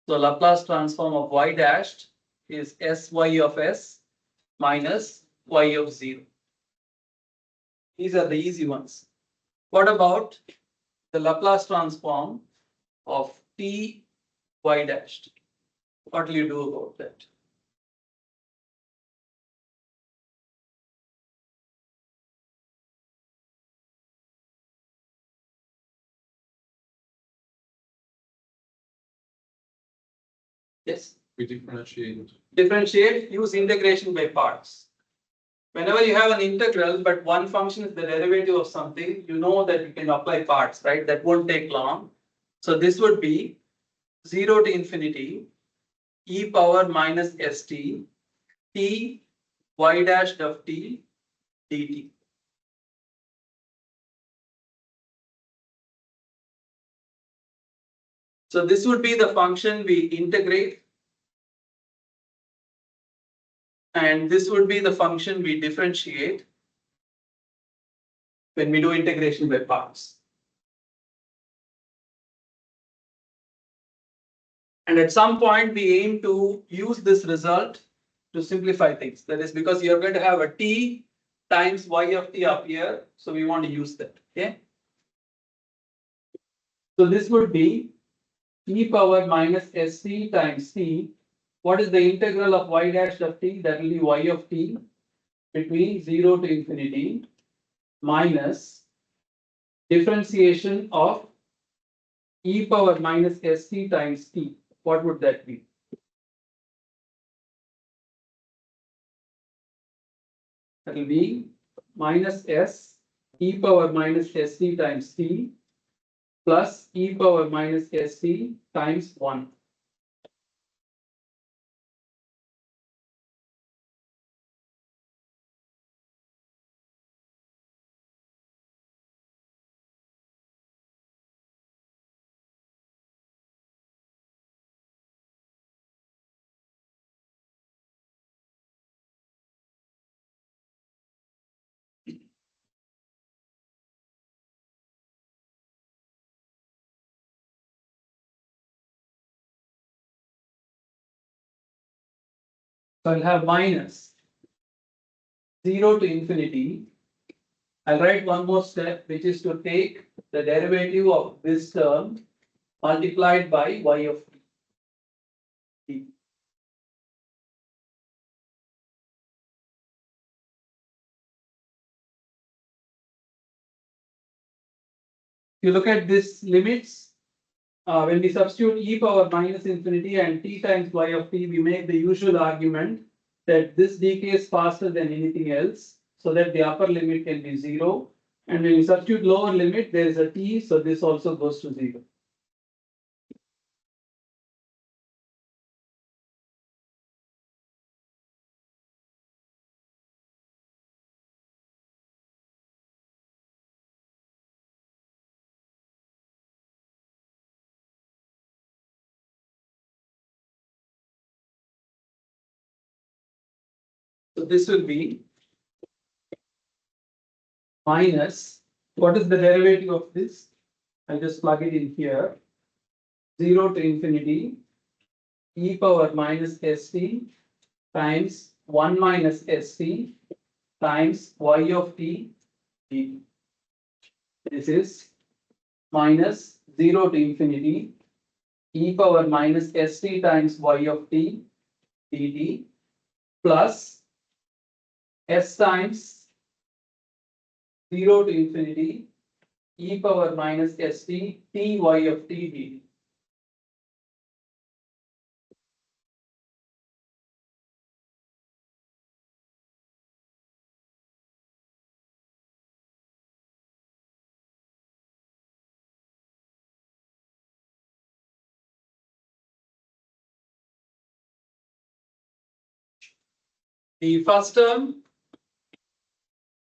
[SPEAKER 1] So Laplace transform of y dashed is sy of s minus y of 0. These are the easy ones. What about the Laplace transform of t y dashed? What will you do about that? Yes.
[SPEAKER 5] We differentiate.
[SPEAKER 1] Differentiate, use integration by parts. Whenever you have an integral, but one function is the derivative of something, you know that you can apply parts, right? That won't take long. So this would be 0 to infinity e power minus st t y dashed of t dt. So this would be the function we integrate. And this would be the function we differentiate when we do integration by parts. And at some point, we aim to use this result to simplify things. That is because you're going to have a t times y of t up here. So we want to use that. Okay. So this would be e power minus st times t. What is the integral of y dash of t? That will be y of t between 0 to infinity minus differentiation of e power minus st times t. What would that be? That will be minus s e power minus st times t plus e power minus st times 1. So I'll have minus 0 to infinity. I'll write one more step, which is to take the derivative of this term multiplied by y of t. If you look at this limits, when we substitute e power minus infinity and t times y of t, we make the usual argument that this decays faster than anything else, so that the upper limit can be 0. And when you substitute lower limit, there is a t, so this also goes to 0. So this will be minus, what is the derivative of this? I'll just plug it in here. 0 to infinity e power minus st times 1 minus st times y of t dt. This is minus 0 to infinity e power minus st times y of t dt plus s times 0 to infinity e power minus st ty of t dt. The first term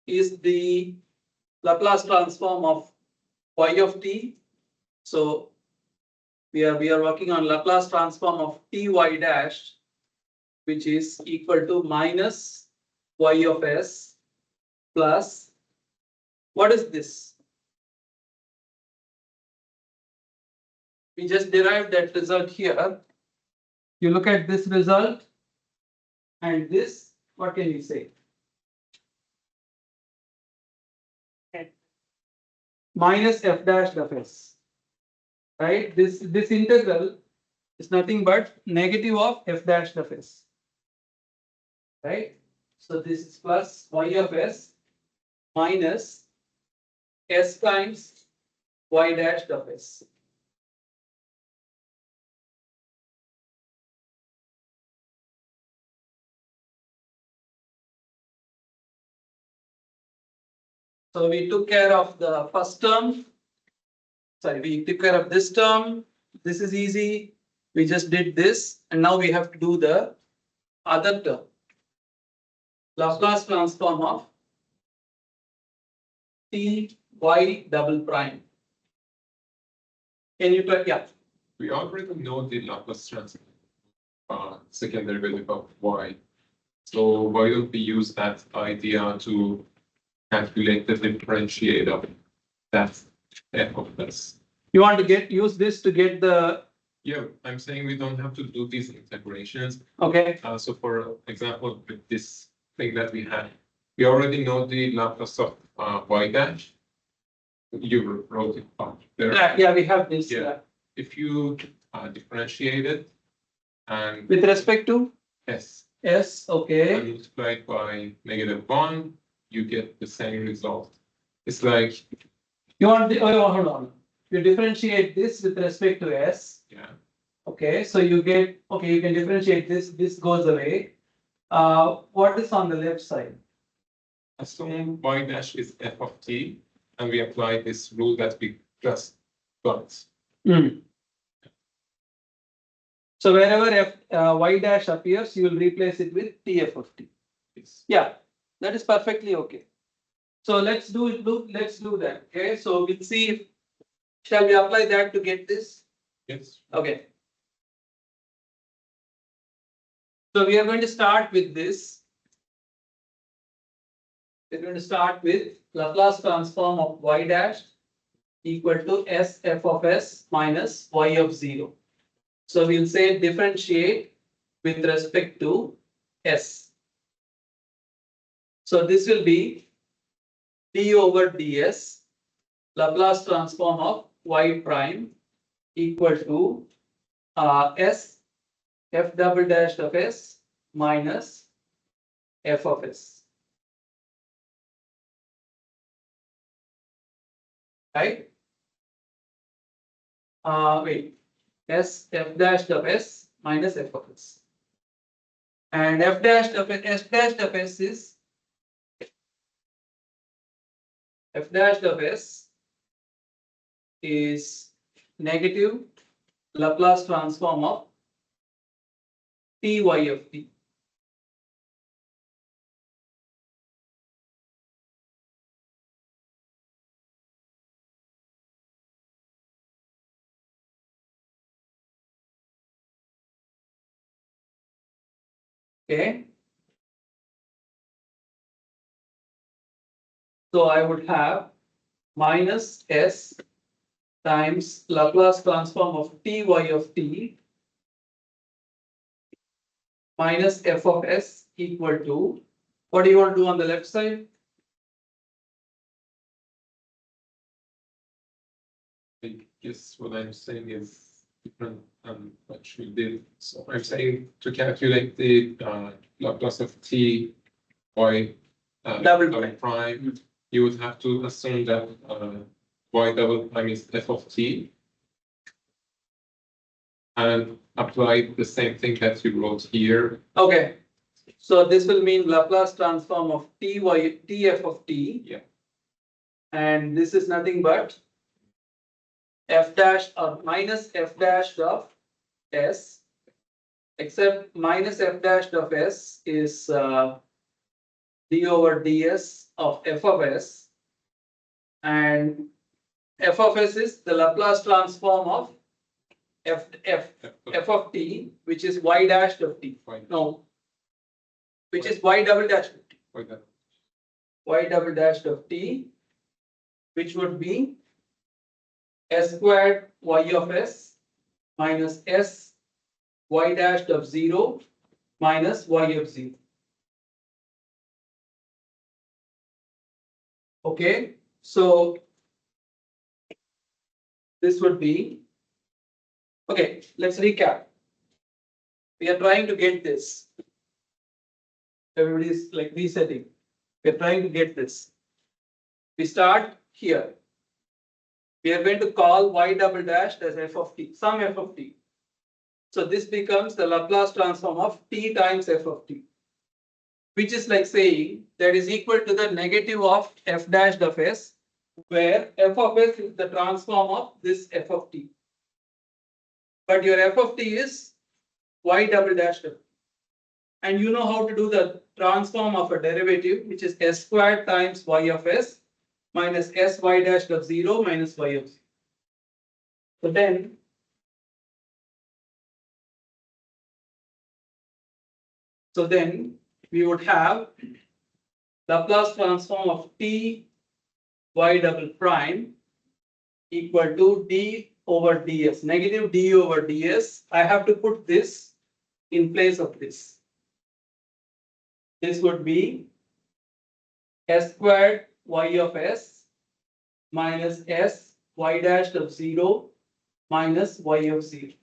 [SPEAKER 1] is the Laplace transform of y of t. So we are working on Laplace transform of ty dash, which is equal to minus y of s plus, what is this? We just derived that result here. You look at this result and this, what can you say? Minus f dash of s, right? This integral is nothing but negative of f dash of s, right? So this is plus y of s minus s times y dash of s. So we took care of the first term. Sorry, we took care of this term. This is easy. We just did this, and now we have to do the other term. Laplace transform of t y double prime. Can you try? Yeah.
[SPEAKER 5] We already know the Laplace transform, second derivative of y. So why don't we use that idea to calculate the differentiate of that f of s?
[SPEAKER 1] You want to use this to get the,
[SPEAKER 5] Yeah, I'm saying we don't have to do these integrations.
[SPEAKER 1] okay,
[SPEAKER 5] So for example, with this thing that we had, we already know the Laplace of y dash. You wrote it up there.
[SPEAKER 1] yeah, we have this.
[SPEAKER 5] Yeah. If you differentiate it and
[SPEAKER 1] With respect to
[SPEAKER 5] s
[SPEAKER 1] s, okay.
[SPEAKER 5] and multiplied by -1, you get the same result. It's like,
[SPEAKER 1] You want the, oh, hold on. You differentiate this with respect to s.
[SPEAKER 5] yeah,
[SPEAKER 1] Okay, so you get, okay, you can differentiate this, this goes away. What is on the left side?
[SPEAKER 5] assume y dash is f of t, and we apply this rule that we just got.
[SPEAKER 1] So wherever f, y dash appears, you will replace it with tf of t.
[SPEAKER 5] Yes.
[SPEAKER 1] Yeah, that is perfectly okay. So let's let's do that. Okay, so we'll see if, shall we apply that to get this?
[SPEAKER 5] Yes.
[SPEAKER 1] Okay. So we are going to start with this. We're going to start with Laplace transform of y dash equal to s f of s minus y of 0. So we'll say differentiate with respect to s. So this will be d over ds Laplace transform of y prime equal to s f double dash of s minus f of s. Right? Wait, s f dash of s minus f of s. And f dash of s dash of s is f dash of s is negative Laplace transform of ty of t. Okay. So I would have minus s times Laplace transform of ty of t minus f of s equal to, what do you want to do on the left side?
[SPEAKER 5] I guess what I'm saying is different than what we did. So I'm saying to calculate the Laplace of t y
[SPEAKER 1] Double
[SPEAKER 5] prime, you would have to assume that y double prime is f of t and apply the same thing that you wrote here.
[SPEAKER 1] Okay, so this will mean Laplace transform of tf of t.
[SPEAKER 5] Yeah.
[SPEAKER 1] And this is nothing but f dash or minus f dash of s, except minus f dash of s is d over ds of f of s, and f of s is the Laplace transform of f of t, which is y dash of t.
[SPEAKER 5] Y,
[SPEAKER 1] No, which is y double dash of t.
[SPEAKER 5] y double.
[SPEAKER 1] Y double dash of t, which would be s squared y of s minus s y dash of 0 minus y of 0. Okay, so this would be, okay, let's recap. We are trying to get this. Everybody's like resetting. We are trying to get this. We start here. We are going to call y double dash as f of t, some f of t. So this becomes the Laplace transform of t times f of t, which is like saying that is equal to the negative of f dash of s, where f of s is the transform of this f of t. But your f of t is y double dash of t. And you know how to do the transform of a derivative, which is s squared times y of s minus s y dash of 0 minus y of 0. So then we would have Laplace transform of t y double prime equal to d over ds, negative d over ds. I have to put this in place of this. This would be s squared y of s minus s y dash of 0 minus y of 0.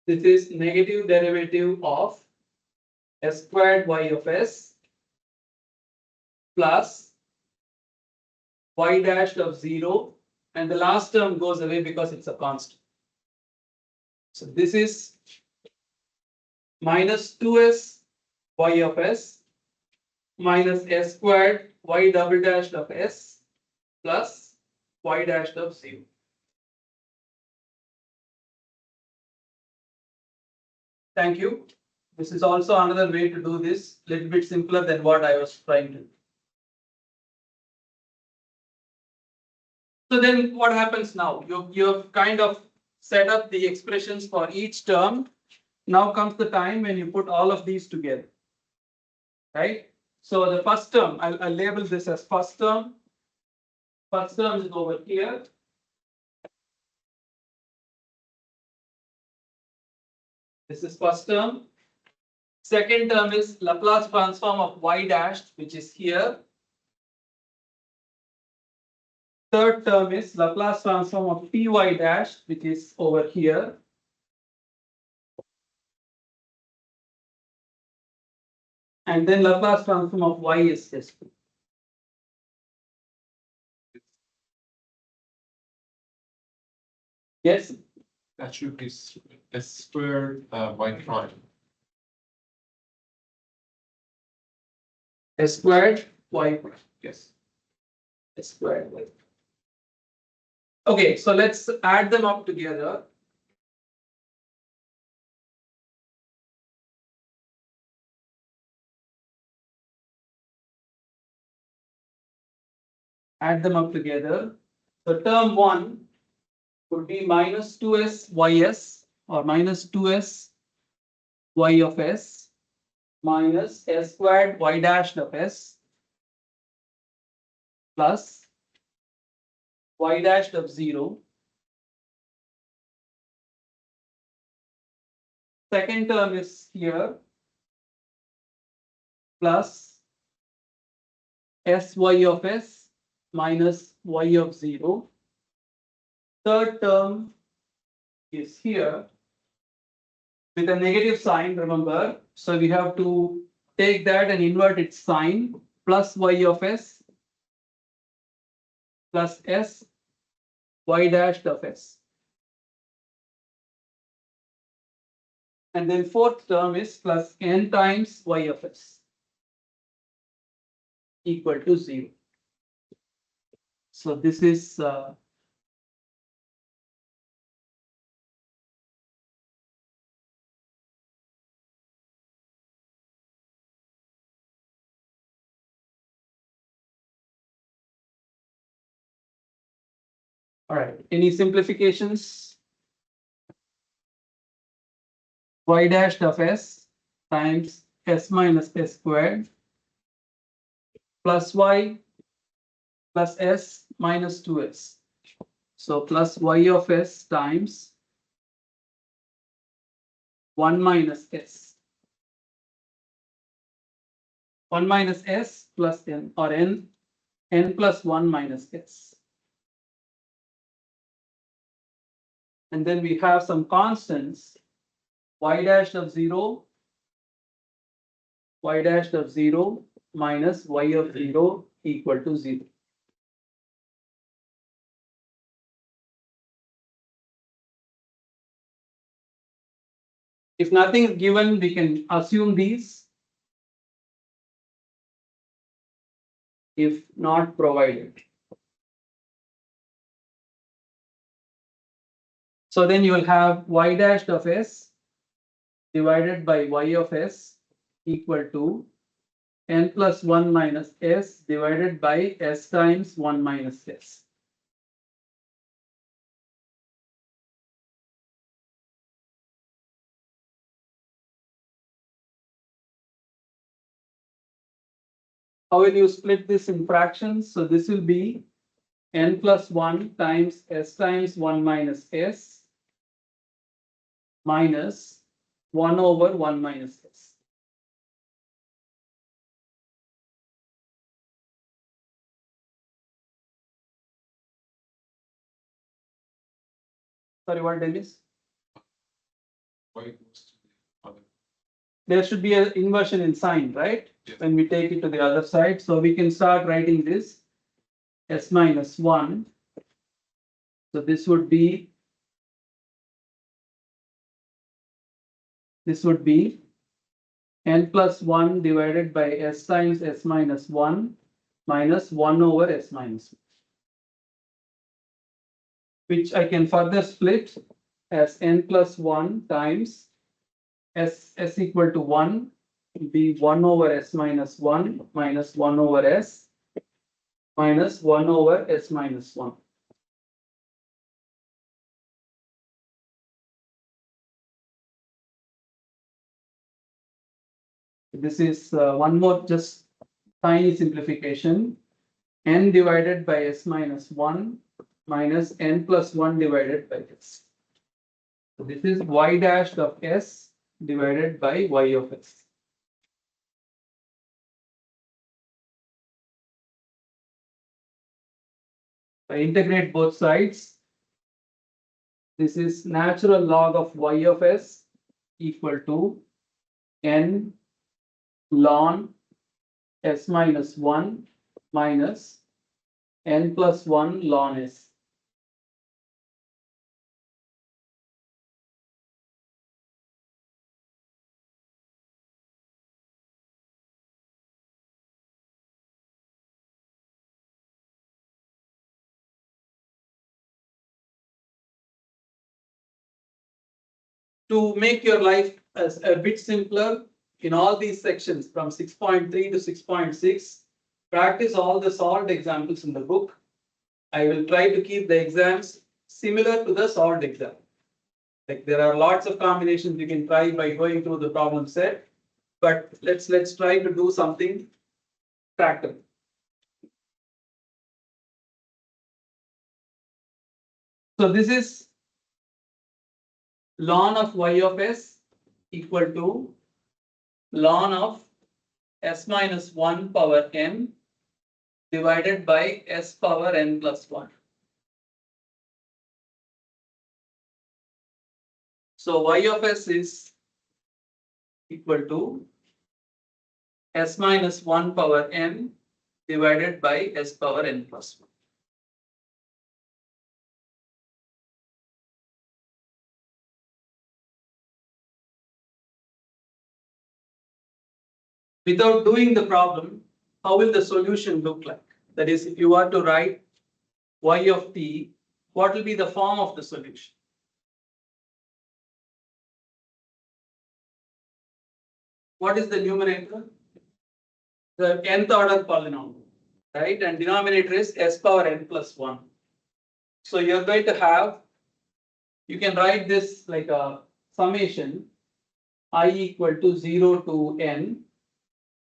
[SPEAKER 1] This is negative derivative of s squared y of s plus y dash of 0, and the last term goes away because it's a constant. So this is minus 2s y of s minus s squared y double dash of s plus y dash of 0. Thank you. This is also another way to do this, little bit simpler than what I was trying to do. So then what happens now? You've kind of set up the expressions for each term. Now comes the time when you put all of these together, right? So the first term, I'll label this as first term. First term is over here. This is first term. Second term is Laplace transform of y dash, which is here. Third term is Laplace transform of ty dash, which is over here. And then Laplace transform of y is this. Yes,
[SPEAKER 5] That should be s squared y prime.
[SPEAKER 1] s squared y prime.
[SPEAKER 5] Yes.
[SPEAKER 1] S squared y. Okay, so let's add them up together. Add them up together. So term 1 would be minus 2s ys or minus 2s y of s minus s squared y dashed of s plus y dashed of 0. Second term is here plus sy of s minus y of 0. Third term is here with a negative sign, remember. So we have to take that and invert its sign, plus y of s plus s y dashed of s. And then fourth term is plus n times y of s equal to 0. So this is all right. Any simplifications? Y dashed of s times s minus s squared plus y plus s minus 2s. So plus y of s times 1 minus s. 1 minus s plus n, or n plus 1 minus s. And then we have some constants, y dash of 0, y dash of 0 minus y of 0 equal to 0. If nothing is given, we can assume these. If not provided. So then you will have y dash of s divided by y of s equal to n plus 1 minus s divided by s times 1 minus s. How will you split this in fractions? So this will be n plus 1 times s times 1 minus s minus 1 over 1 minus s. Sorry, what, Dennis?
[SPEAKER 5] Y goes to the other.
[SPEAKER 1] There should be an inversion in sign, right?
[SPEAKER 5] Yes.
[SPEAKER 1] When we take it to the other side. So we can start writing this s minus 1. So this would be n plus 1 divided by s times s minus 1 minus 1 over s minus 1, which I can further split as n plus 1 times s equal to 1 will be 1 over s minus 1 minus 1 over s minus 1 over s minus 1. This is one more just tiny simplification. N divided by s minus 1 minus n plus 1 divided by s. So this is y dash of s divided by y of s. I integrate both sides. This is natural log of y of s equal to n ln s minus 1 minus n plus 1 ln s. To make your life as a bit simpler, in all these sections from 6.3 to 6.6, practice all the solved examples in the book. I will try to keep the exams similar to the solved exam. Like there are lots of combinations you can try by going through the problem set, but let's try to do something practical. So this is ln of y of s equal to ln of s minus 1 power n divided by s power n plus 1. So y of s is equal to s minus 1 power n divided by s power n plus 1. Without doing the problem, how will the solution look like? That is, if you are to write y of t, what will be the form of the solution? What is the numerator? The nth order polynomial, right? And denominator is s power n plus 1. So you're going to have, you can write this like a summation I equal to 0 to n.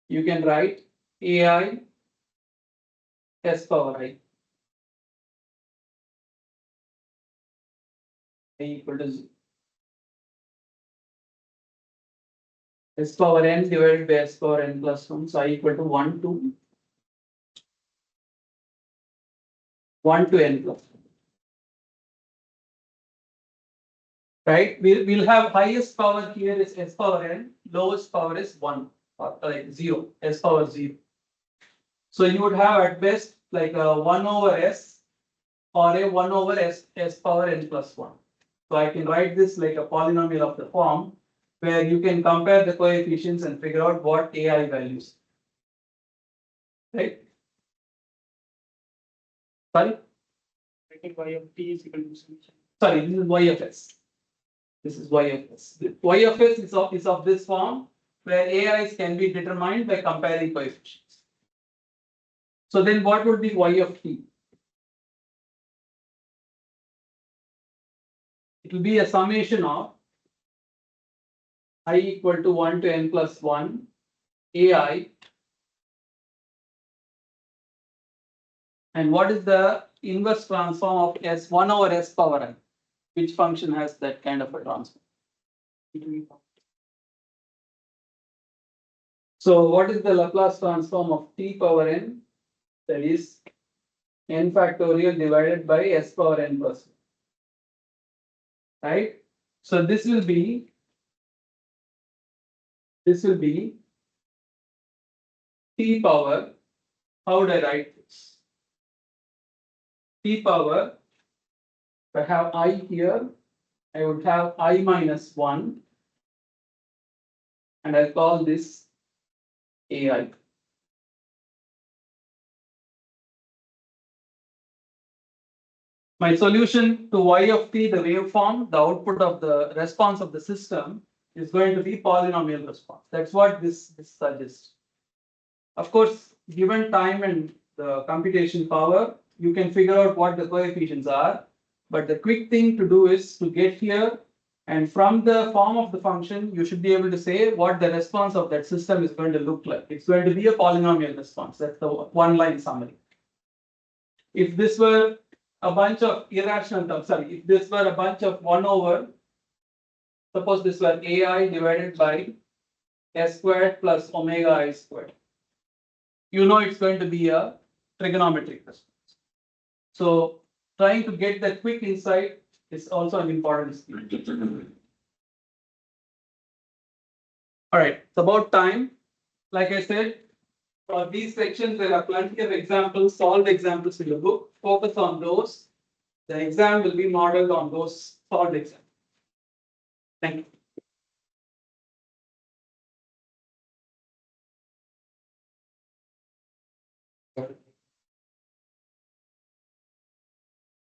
[SPEAKER 1] You can write ai s power I equal to s power n divided by s power n plus 1. So I equal to 1 to 1 to n plus 1. Right? We'll have highest power here is s power n, lowest power is 1 or like 0, s power 0. So you would have at best like a 1 over s or a 1 over s power n plus 1. So I can write this like a polynomial of the form where you can compare the coefficients and figure out what ai values. Right? Sorry?
[SPEAKER 4] I think y of t is equal to solution.
[SPEAKER 1] Sorry, this is y of s. This is y of s. Y of s is of this form where ai's can be determined by comparing coefficients. So then what would be y of t? It will be a summation of I equal to 1 to n plus 1 ai. And what is the inverse transform of s 1 over s power I? Which function has that kind of a transform? So what is the Laplace transform of t power n? That is n factorial divided by s power n plus 1. Right? So this will be t power. How would I write this? T power, if I have I here, I would have I minus 1 and I'll call this ai. My solution to y of t, the waveform, the output of the response of the system is going to be polynomial response. That's what this suggests. Of course, given time and the computation power, you can figure out what the coefficients are. But the quick thing to do is to get here, and from the form of the function, you should be able to say what the response of that system is going to look like. It's going to be a polynomial response. That's the one-line summary. If this were a bunch of irrational terms, sorry, if this were a bunch of 1 over, suppose this were ai divided by s squared plus omega I squared. You know it's going to be a trigonometric response. So trying to get that quick insight is also an important skill. All right, it's about time. Like I said, for these sections, there are plenty of examples, solved examples in the book. Focus on those. The exam will be modeled on those solved examples. Thank you.